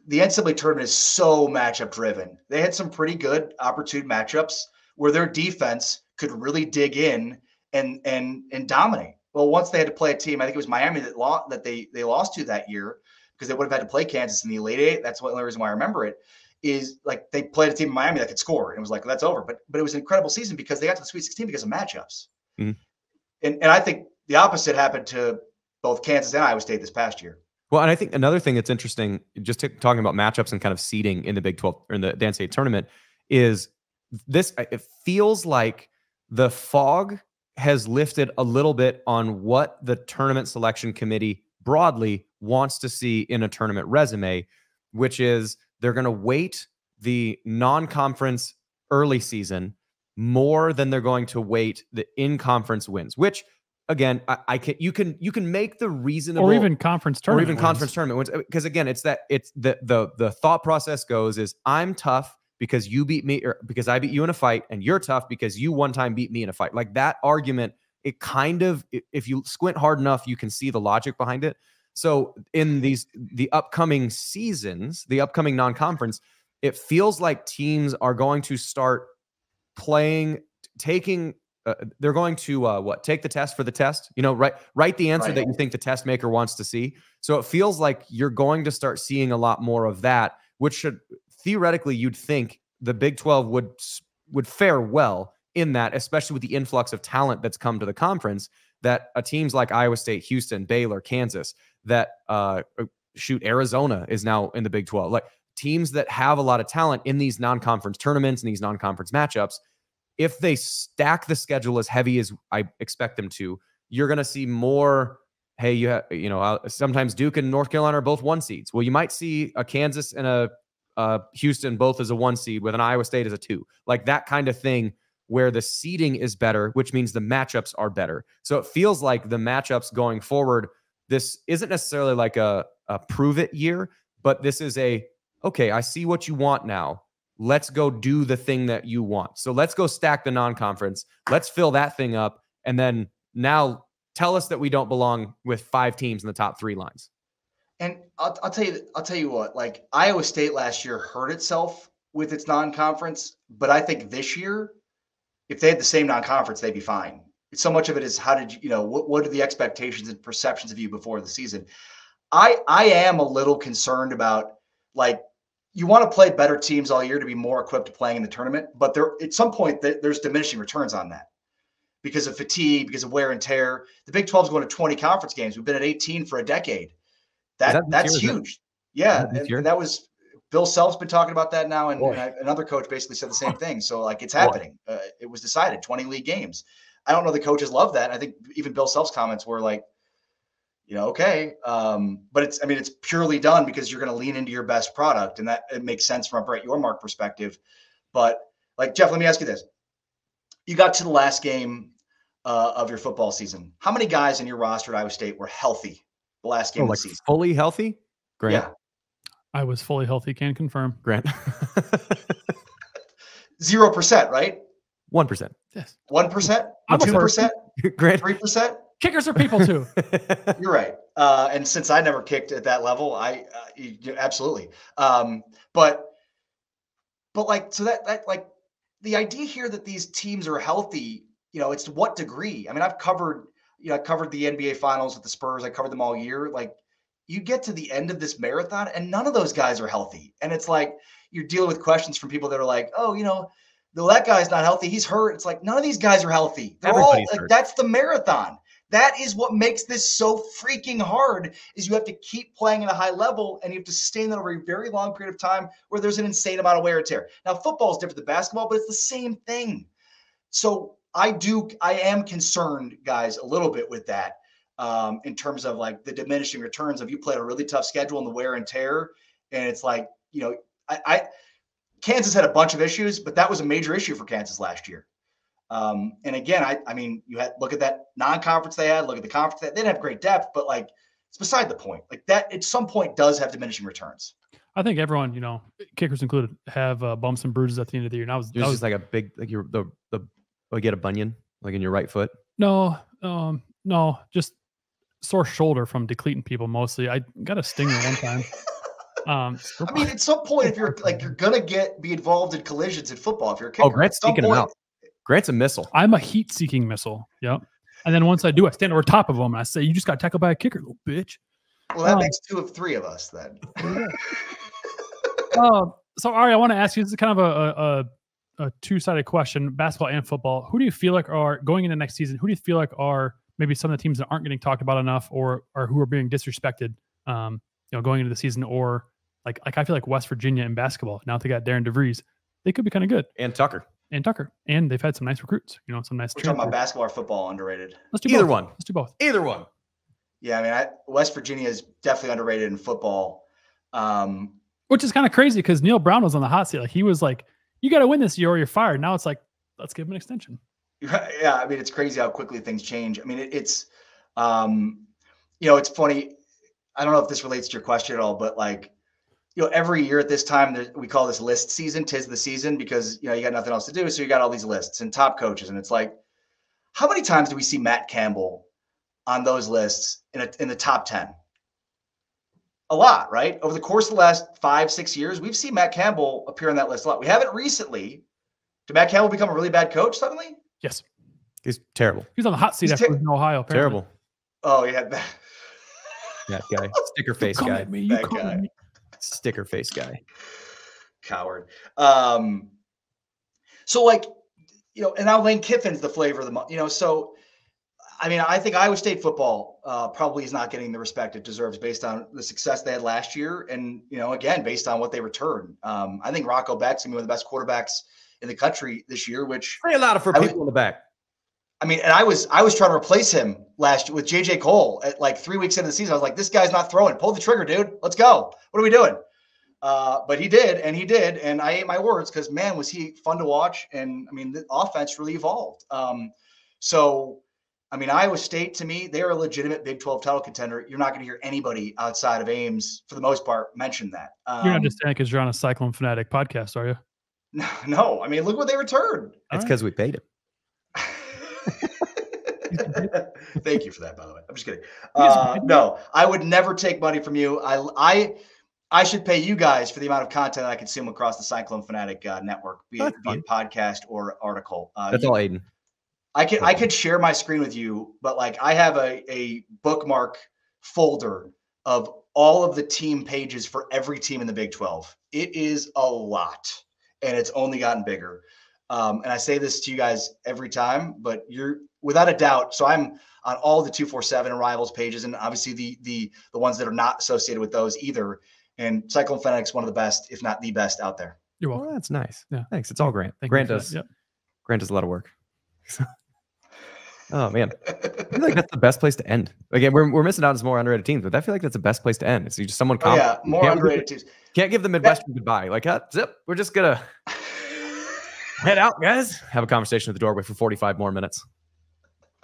the NCAA tournament is so matchup driven. They had some pretty good opportune matchups where their defense could really dig in and dominate. Well, once they had to play a team, I think it was Miami that they lost to that year because they would have had to play Kansas in the Elite Eight. That's the only reason why I remember it. Is like they played a team in Miami that could score, and it was like that's over. But it was an incredible season because they got to the Sweet 16 because of matchups. Mhm. And I think the opposite happened to both Kansas and Iowa State this past year. Well, and I think another thing that's interesting, just talking about matchups and kind of seeding in the Big 12 or in the NCAA tournament, is this. It feels like the fog has lifted a little bit on what the tournament selection committee broadly wants to see in a tournament resume, which is they're going to weight the non-conference early season more than they're going to weight the in-conference wins, which again, you can make the reasonable or even conference tournament wins, because again, it's the thought process goes is I'm tough because you beat me or because I beat you in a fight, and you're tough because you one time beat me in a fight. Like that argument, it kind of, if you squint hard enough, you can see the logic behind it. So in the upcoming seasons, the upcoming non-conference, it feels like teams are going to start taking. They're going to take the test for the test, write the answer that you think the test maker wants to see. So it feels like you're going to start seeing a lot more of that, which should theoretically, you'd think the Big 12 would fare well in that, especially with the influx of talent that's come to the conference, that teams like Iowa State, Houston, Baylor, Kansas, that Arizona is now in the Big 12, like teams that have a lot of talent in these non-conference tournaments and these non-conference matchups. If they stack the schedule as heavy as I expect them to, you're going to see more. Hey, sometimes Duke and North Carolina are both 1 seeds. Well, you might see a Kansas and a Houston both as a 1 seed with an Iowa State as a 2, like that kind of thing, where the seeding is better, which means the matchups are better. So it feels like the matchups going forward, this isn't necessarily like a prove it year, but this is okay, I see what you want now. Let's go do the thing that you want. So let's go stack the non-conference. Let's fill that thing up. And then now tell us that we don't belong with 5 teams in the top 3 lines. And I'll tell you what, like Iowa State last year hurt itself with its non-conference, but I think this year, if they had the same non-conference, they'd be fine. So much of it is how did what are the expectations and perceptions of you before the season? I am a little concerned about, like, you want to play better teams all year to be more equipped to playing in the tournament, but at some point there's diminishing returns on that because of fatigue, because of wear and tear. The Big 12 is going to 20 conference games. We've been at 18 for a decade. That's huge. Yeah, and that was Bill Self's been talking about that now, and another coach basically said the same thing. So like it's happening. It was decided 20 league games. I don't know the coaches love that. I think even Bill Self's comments were like, okay. But it's purely done because you're going to lean into your best product, and that it makes sense from a Brett Yormark perspective. But like, Jeff, let me ask you this. You got to the last game of your football season. How many guys in your roster at Iowa State were healthy the last game of the season? Fully healthy? Grant? Yeah. I was fully healthy, can confirm. Grant? 0%, right? 1%. Yes. 1%? I'm 2%? Grant? 3%? Kickers are people too. You're right. And since I never kicked at that level, absolutely. But like, so that like the idea here that these teams are healthy, it's to what degree? I mean, I covered the NBA finals with the Spurs. I covered them all year. Like, you get to the end of this marathon and none of those guys are healthy. And it's like, you're dealing with questions from people that are like, oh, that guy's not healthy. He's hurt. It's like, none of these guys are healthy. They're all like, that's the marathon. That is what makes this so freaking hard, is you have to keep playing at a high level and you have to sustain that over a very long period of time where there's an insane amount of wear and tear. Now, football is different than basketball, but it's the same thing. So I am concerned, guys, a little bit with that in terms of like the diminishing returns of you played a really tough schedule and the wear and tear. And it's like, Kansas had a bunch of issues, but that was a major issue for Kansas last year. And again, I mean, you had look at that non-conference they had, look at the conference they didn't have great depth, but like it's beside the point. Like that at some point does have diminishing returns. I think everyone, kickers included, have bumps and bruises at the end of the year. And that was just like a big, like you get a bunion like in your right foot. No, just sore shoulder from decleating people mostly. I got a stinger one time. I mean, at some point, if you're gonna be involved in collisions in football, if you're a kicker, Grant's seeking him out. Grant's a missile. I'm a heat-seeking missile. Yep. And then once I do, I stand over top of him and I say, "You just got tackled by a kicker, little bitch." Well, that makes 2 of 3 of us then. So Ari, I want to ask you. This is kind of a two-sided question, basketball and football. Who do you feel like are going into next season? Who do you feel like are maybe some of the teams that aren't getting talked about enough, or who are being disrespected? Going into the season, or like I feel like West Virginia in basketball. Now that they got Darren DeVries, they could be kind of good. And Tucker, and they've had some nice recruits. Some nice. We're talking about basketball or football underrated. Let's do either both. one. Let's do both. Either one. Yeah, I mean, West Virginia is definitely underrated in football. Which is kind of crazy because Neil Brown was on the hot seat. Like he was like, "You got to win this year or you're fired." Now it's like, let's give him an extension. Yeah, I mean, it's crazy how quickly things change. I mean, it's funny. I don't know if this relates to your question at all, but every year at this time, we call this list season. 'Tis the season because you got nothing else to do, so you got all these lists and top coaches, and it's like, how many times do we see Matt Campbell on those lists in the top 10? A lot, right? Over the course of the last 5-6 years, we've seen Matt Campbell appear on that list a lot. We haven't recently. Did Matt Campbell become a really bad coach suddenly? Yes. He's terrible. He's on the hot seat after Ohio. Apparently. Terrible. Oh, yeah. That guy. Sticker face guy. That guy. Sticker face guy. Coward. So and now Lane Kiffin's the flavor of the month, so I mean, I think Iowa State football probably is not getting the respect it deserves based on the success they had last year. And, again, based on what they return. I think Rocco Beck's one of the best quarterbacks in the country this year, which a lot of people in the back. I mean, and I was trying to replace him last year with JJ Cole at 3 weeks into the season. I was like, this guy's not throwing. Pull the trigger, dude. Let's go. What are we doing? But he did. And I ate my words because, man, was he fun to watch. And, I mean, the offense really evolved. I mean, Iowa State, to me, they're a legitimate Big 12 title contender. You're not going to hear anybody outside of Ames, for the most part, mention that. You're not just saying because you're on a Cyclone Fanatic podcast, are you? No. I mean, look what they returned. That's because we paid him. Thank you for that, by the way. I'm just kidding. No, I would never take money from you. I should pay you guys for the amount of content I consume across the Cyclone Fanatic network, be it podcast or article. That's all Aiden. I could share my screen with you, but I have a bookmark folder of all of the team pages for every team in the Big 12. It is a lot, and it's only gotten bigger. And I say this to you guys every time, but you're without a doubt. So I'm on all the 247 and Rivals pages, and obviously the ones that are not associated with those either. And Cyclone Fanatic's one of the best, if not the best, out there. You're welcome. Well, that's nice. Yeah, thanks. It's all Grant. Thank Grant does. Yep. Grant does a lot of work. Oh man, I feel like that's the best place to end. Again, we're missing out on some more underrated teams, but I feel like that's the best place to end. It's just someone. Yeah, more underrated teams. Can't give the Midwestern goodbye. Zip. We're just gonna head out, guys. Have a conversation at the doorway for 45 more minutes.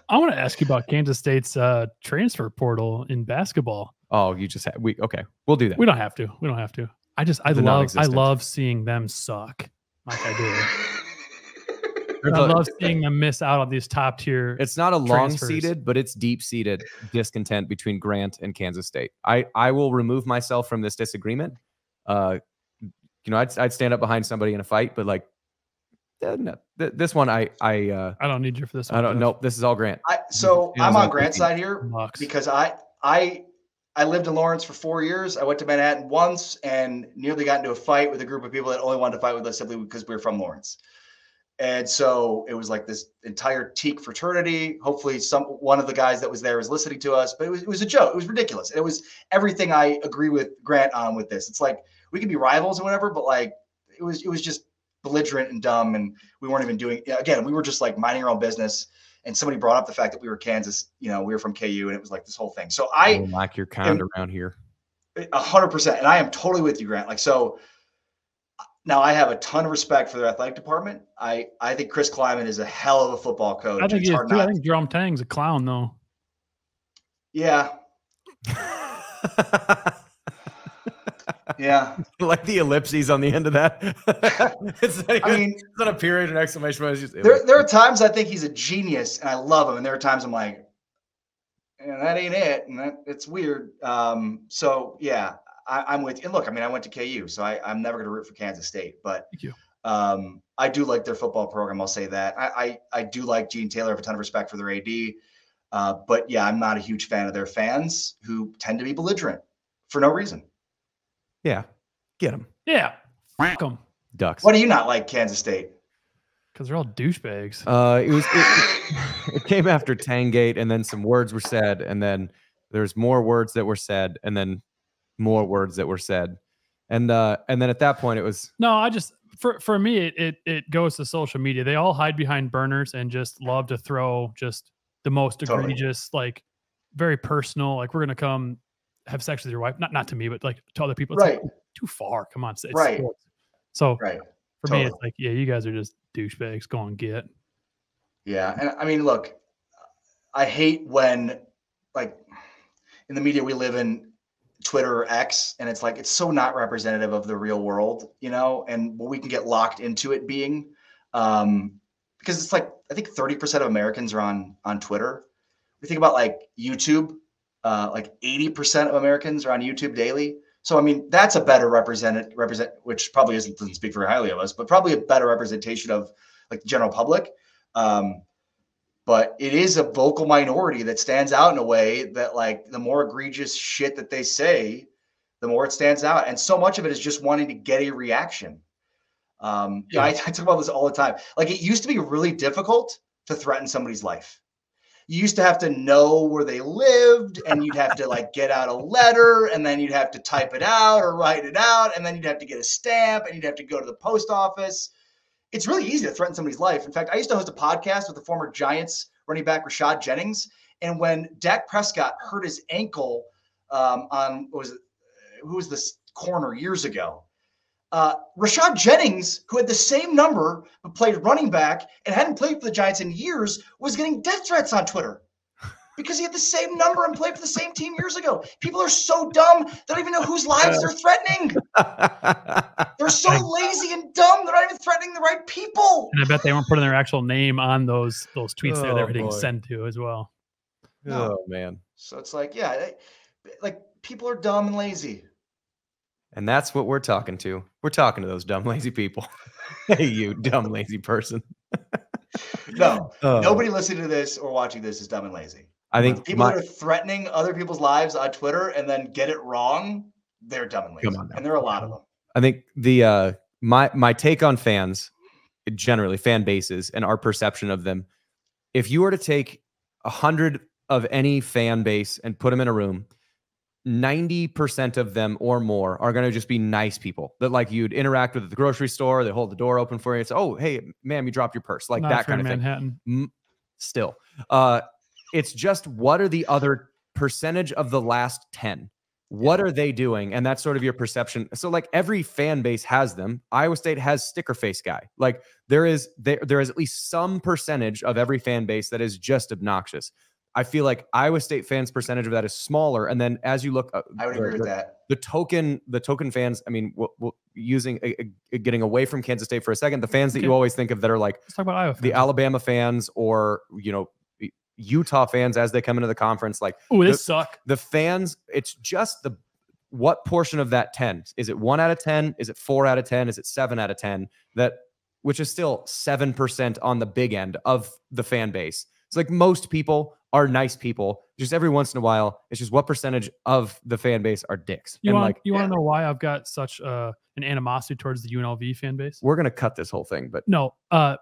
I want to ask you about Kansas State's transfer portal in basketball. Oh, you just okay. We'll do that. We don't have to. I love seeing them suck like I do. I love seeing them miss out on these top tier. It's not a long-seated, but it's deep-seated discontent between Grant and Kansas State. I will remove myself from this disagreement. I'd stand up behind somebody in a fight, but no, this one I don't need you for this one. I don't know. This is all Grant. I'm on Grant's side here because I lived in Lawrence for 4 years. I went to Manhattan once and nearly got into a fight with a group of people that only wanted to fight with us simply because we were from Lawrence. And so it was like this entire teak fraternity. Hopefully one of the guys that was there was listening to us, but it was a joke. It was ridiculous. It was everything I agree with Grant on with this. It's like we could be rivals and whatever, but it was just belligerent and dumb. And we weren't even doing, again, we were just minding our own business. And somebody brought up the fact that we were Kansas, we were from KU, and it was this whole thing. So I don't like your kind around here. 100%. And I am totally with you, Grant. So now I have a ton of respect for their athletic department. I think Chris Kleiman is a hell of a football coach. I think he is too. I think Jerome Tang's a clown, though. Yeah. Yeah. Like the ellipses on the end of that. It's not a period, an exclamation point. It's just there are times I think he's a genius and I love him. And there are times I'm like, that ain't it. And it's weird. So yeah, I'm with you. And look, I mean, I went to KU, so I'm never going to root for Kansas State, but Thank you. I do like their football program. I'll say that. I do like Gene Taylor. I have a ton of respect for their AD. But yeah, I'm not a huge fan of their fans who tend to be belligerent for no reason. Yeah. Get them. Yeah. Fuck them. Ducks. Why do you not like Kansas State? Because they're all douchebags. It came after Tangate, and then some words were said, and then there's more words that were said, and then more words that were said. And then at that point it was for me it goes to social media. They all hide behind burners and just love to throw just the most egregious, like very personal, like we're gonna come have sex with your wife. Not to me, but like to other people. It's like, too far. Come on. It's right. sports. So for me, it's like, yeah, you guys are just douchebags. Go and get. Yeah. And I mean, look, I hate when like in the media we live in, Twitter or X, and it's like it's so not representative of the real world, you know, and we can get locked into it being because it's like I think 30% of Americans are on Twitter. We think about like YouTube, like 80% of Americans are on YouTube daily. So I mean that's a better represent which probably doesn't speak very highly of us, but probably a better representation of like the general public. But it is a vocal minority that stands out in a way that like the more egregious shit that they say, the more it stands out. And so much of it is just wanting to get a reaction. I talk about this all the time. Like it used to be really difficult to threaten somebody's life. You used to have to know where they lived and you'd have to like get out a letter and then you'd have to type it out or write it out. And then you'd have to get a stamp and you'd have to go to the post office. It's really easy to threaten somebody's life. In fact, I used to host a podcast with the former Giants running back Rashad Jennings. And when Dak Prescott hurt his ankle who was this corner years ago, Rashad Jennings, who had the same number but played running back and hadn't played for the Giants in years, was getting death threats on Twitter because he had the same number and played for the same team years ago. People are so dumb, they don't even know whose lives they're threatening. They're so lazy and dumb, they're not even threatening the right people. And I bet they weren't putting their actual name on those tweets they were hitting send to as well. No. Oh, man. So it's like, yeah, like people are dumb and lazy. And that's what we're talking to. We're talking to those dumb, lazy people. Hey, you dumb, lazy person. No, nobody listening to this or watching this is dumb and lazy. I think people that are threatening other people's lives on Twitter and then get it wrong, they're dumb and lazy. And there are a lot of them. I think the my take on fans, generally fan bases and our perception of them, if you were to take 100 of any fan base and put them in a room, 90% of them or more are going to just be nice people that like you'd interact with at the grocery store. They hold the door open for you. It's, oh, hey, ma'am, you dropped your purse. Like that kind of Manhattan. thing. Still, it's just what are the other percentage of the last 10? What are they doing? And that's sort of your perception. So like every fan base has them. Iowa State has sticker face guy. Like there is at least some percentage of every fan base that is just obnoxious. I feel like Iowa State fans' percentage of that is smaller. And then as you look, I would agree with that. The token fans, I mean, getting away from Kansas State for a second, the fans that you always think of that are like let's talk about Iowa fans. The Alabama fans or, you know, Utah fans as they come into the conference, like, oh, they suck. The fans, it's just what portion of that 10? Is it 1 out of 10? Is it 4 out of 10? Is it 7 out of 10? Which is still 7% on the big end of the fan base. It's like most people are nice people. Just every once in a while, it's just what percentage of the fan base are dicks. You want to know why I've got such an animosity towards the UNLV fan base? We're gonna cut this whole thing, but no,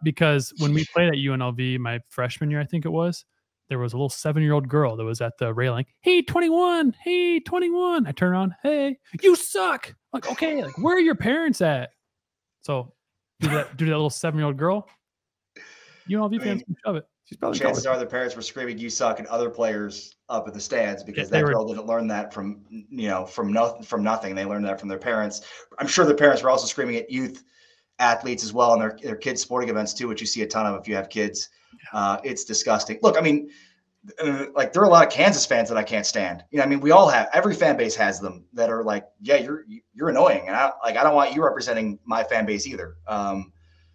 because when we played at UNLV my freshman year, I think it was, there was a little 7-year-old girl that was at the railing. Hey, 21. Hey, 21. I turn around. Hey, you suck. Like, okay, like where are your parents at? So do that little 7-year-old girl. UNLV fans can shove it. She's probably chances are the parents were screaming "you suck" at other players up in the stands because that girl didn't learn that from nothing. They learned that from their parents. I'm sure their parents were also screaming at youth athletes as well and their kids' sporting events too, which you see a ton of if you have kids. It's disgusting. Look, I mean, like there are a lot of Kansas fans that I can't stand. You know, I mean, we all have, every fan base has them that are like, yeah, you're annoying. And I don't want you representing my fan base either.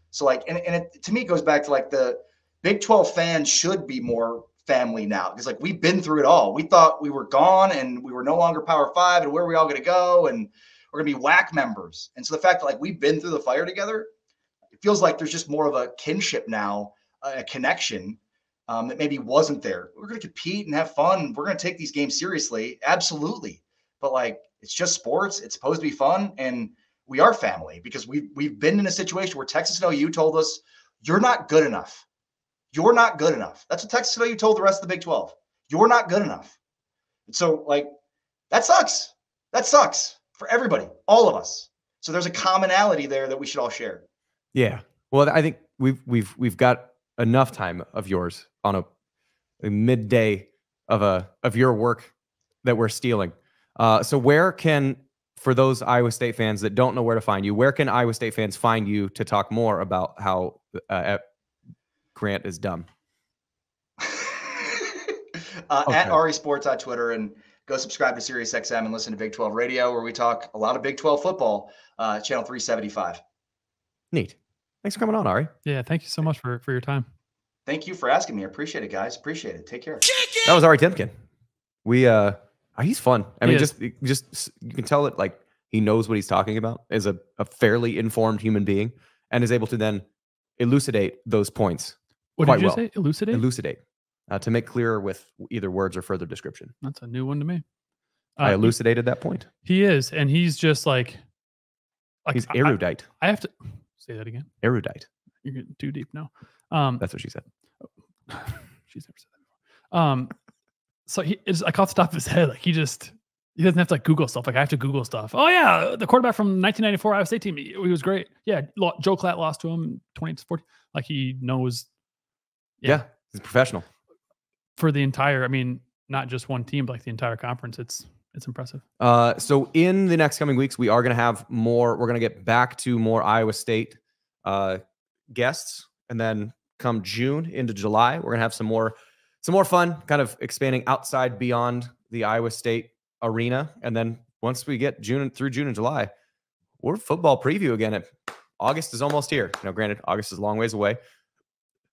So like, and it, to me, it goes back to like the Big 12 fans should be more family now, because like we've been through it all. We thought we were gone and we were no longer Power 5 and where are we all going to go? And we're going to be WAC members. And so the fact that like we've been through the fire together, it feels like there's just more of a kinship now, a connection that maybe wasn't there. We're going to compete and have fun. We're going to take these games seriously. Absolutely. But like, it's just sports. It's supposed to be fun. And we are family, because we've been in a situation where Texas and OU told us, you're not good enough. You're not good enough. That's what Texas and OU told the rest of the Big 12. You're not good enough. And so like, that sucks. That sucks for everybody, all of us. So there's a commonality there that we should all share. Yeah. Well, I think we've got enough time of yours on a midday of your work that we're stealing. So where can, for those Iowa State fans that don't know where to find you, where can Iowa State fans find you to talk more about how Grant is dumb? At Ari Sports on Twitter, and go subscribe to Sirius XM and listen to Big 12 Radio, where we talk a lot of Big 12 football, channel 375. Neat. Thanks for coming on, Ari. Yeah, thank you so much for your time. Thank you for asking me. I appreciate it, guys. Appreciate it. Take care. That was Ari Temkin. He's fun. I mean, just you can tell that like he knows what he's talking about, is a fairly informed human being, and is able to then elucidate those points. What quite did you well. say? Elucidate? Elucidate. To make clearer with either words or further description. That's a new one to me. I elucidated that point. He is, and he's just like he's erudite. I have to say that again. Erudite. You're getting too deep now. That's what she said. She's never said that before. So I caught the top of his head. Like he doesn't have to like Google stuff. Like I have to Google stuff. Oh yeah, the quarterback from 1994 Iowa State team. He was great. Yeah, Joe Klatt lost to him 20-14. Like he knows. Yeah, he's a professional. For the entire, I mean, not just one team, but like the entire conference. It's impressive. So in the next coming weeks, we are going to have more. We're going to get back to more Iowa State guests, and then come June into July, we're going to have some more fun, kind of expanding outside beyond the Iowa State arena. And then once we get through June and July, we're football preview again. August is almost here. Now, granted, August is a long ways away,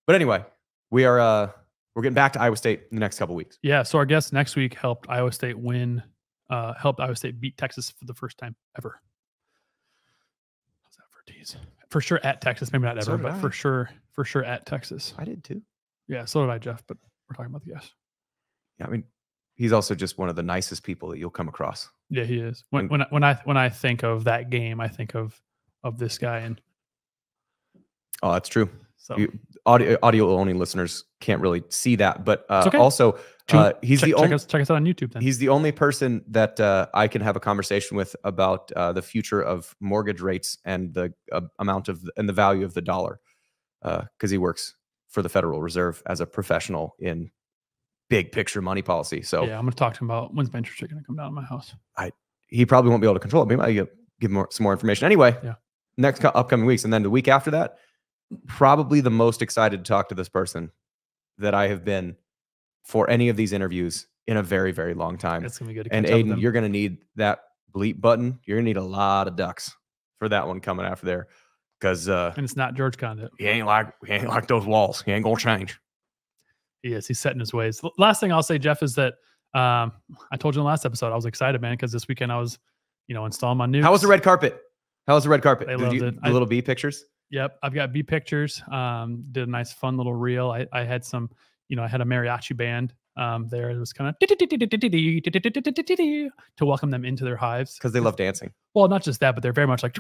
but anyway, we're getting back to Iowa State in the next couple of weeks. Yeah. So our guest next week helped Iowa State beat Texas for the first time ever. How's that for a tease? For sure at Texas, maybe not ever, but for sure at Texas. I did too. Yeah, so did I, Jeff, but we're talking about the guest. Yeah, I mean, he's also just one of the nicest people that you'll come across. Yeah, he is. When I think of that game, I think of this guy. And oh, that's true. So audio only listeners can't really see that, but okay. Also he's the only. Check us out on YouTube. Then he's the only person that I can have a conversation with about the future of mortgage rates and the amount of and the value of the dollar, because he works for the Federal Reserve as a professional in big picture money policy. So yeah, I'm going to talk to him about when's my interest rate going to come down in my house. He probably won't be able to control it. Maybe I give him some more information. Anyway, yeah. Next upcoming weeks, and then the week after that, probably the most excited to talk to this person that I have been for any of these interviews in a very, very long time. It's gonna be good. And Aiden, you're going to need that bleep button. You're going to need a lot of ducks for that one coming after there, because and it's not George Condit. He ain't like those walls. He ain't gonna change. He is. He's set in his ways. Last thing I'll say, Jeff, is that I told you in the last episode I was excited, man, because this weekend I was, installing my nukes. How was the red carpet? They loved it. The little bee pictures. Yep, I've got bee pictures. Did a nice, fun little reel. I had some, I had a mariachi band there. It was kind of to welcome them into their hives because they love dancing. Well, not just that, but they're very much like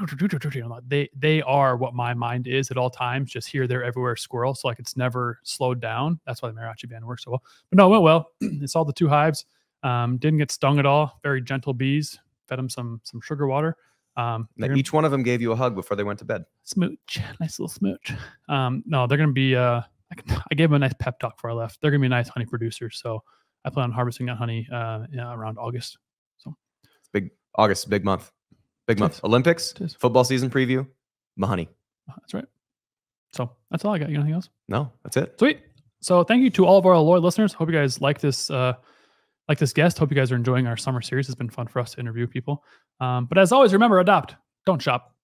they are what my mind is at all times. Just here, there, everywhere, squirrel. So like it's never slowed down. That's why the mariachi band works so well. But no, it went well. It's all the two hives. Didn't get stung at all. Very gentle bees. Fed them some sugar water. Each one of them gave you a hug before they went to bed. Smooch, nice little smooch. No, they're going to be, I gave them a nice pep talk before I left. They're going to be nice honey producers. So I plan on harvesting that honey around August. So it's big. August, big month. Big month. Olympics, football season preview, Mahoney. That's right. So that's all I got. You got anything else? No, that's it. Sweet. So thank you to all of our loyal listeners. Hope you guys like this guest. Hope you guys are enjoying our summer series. It's been fun for us to interview people. But as always, remember, adopt, don't shop.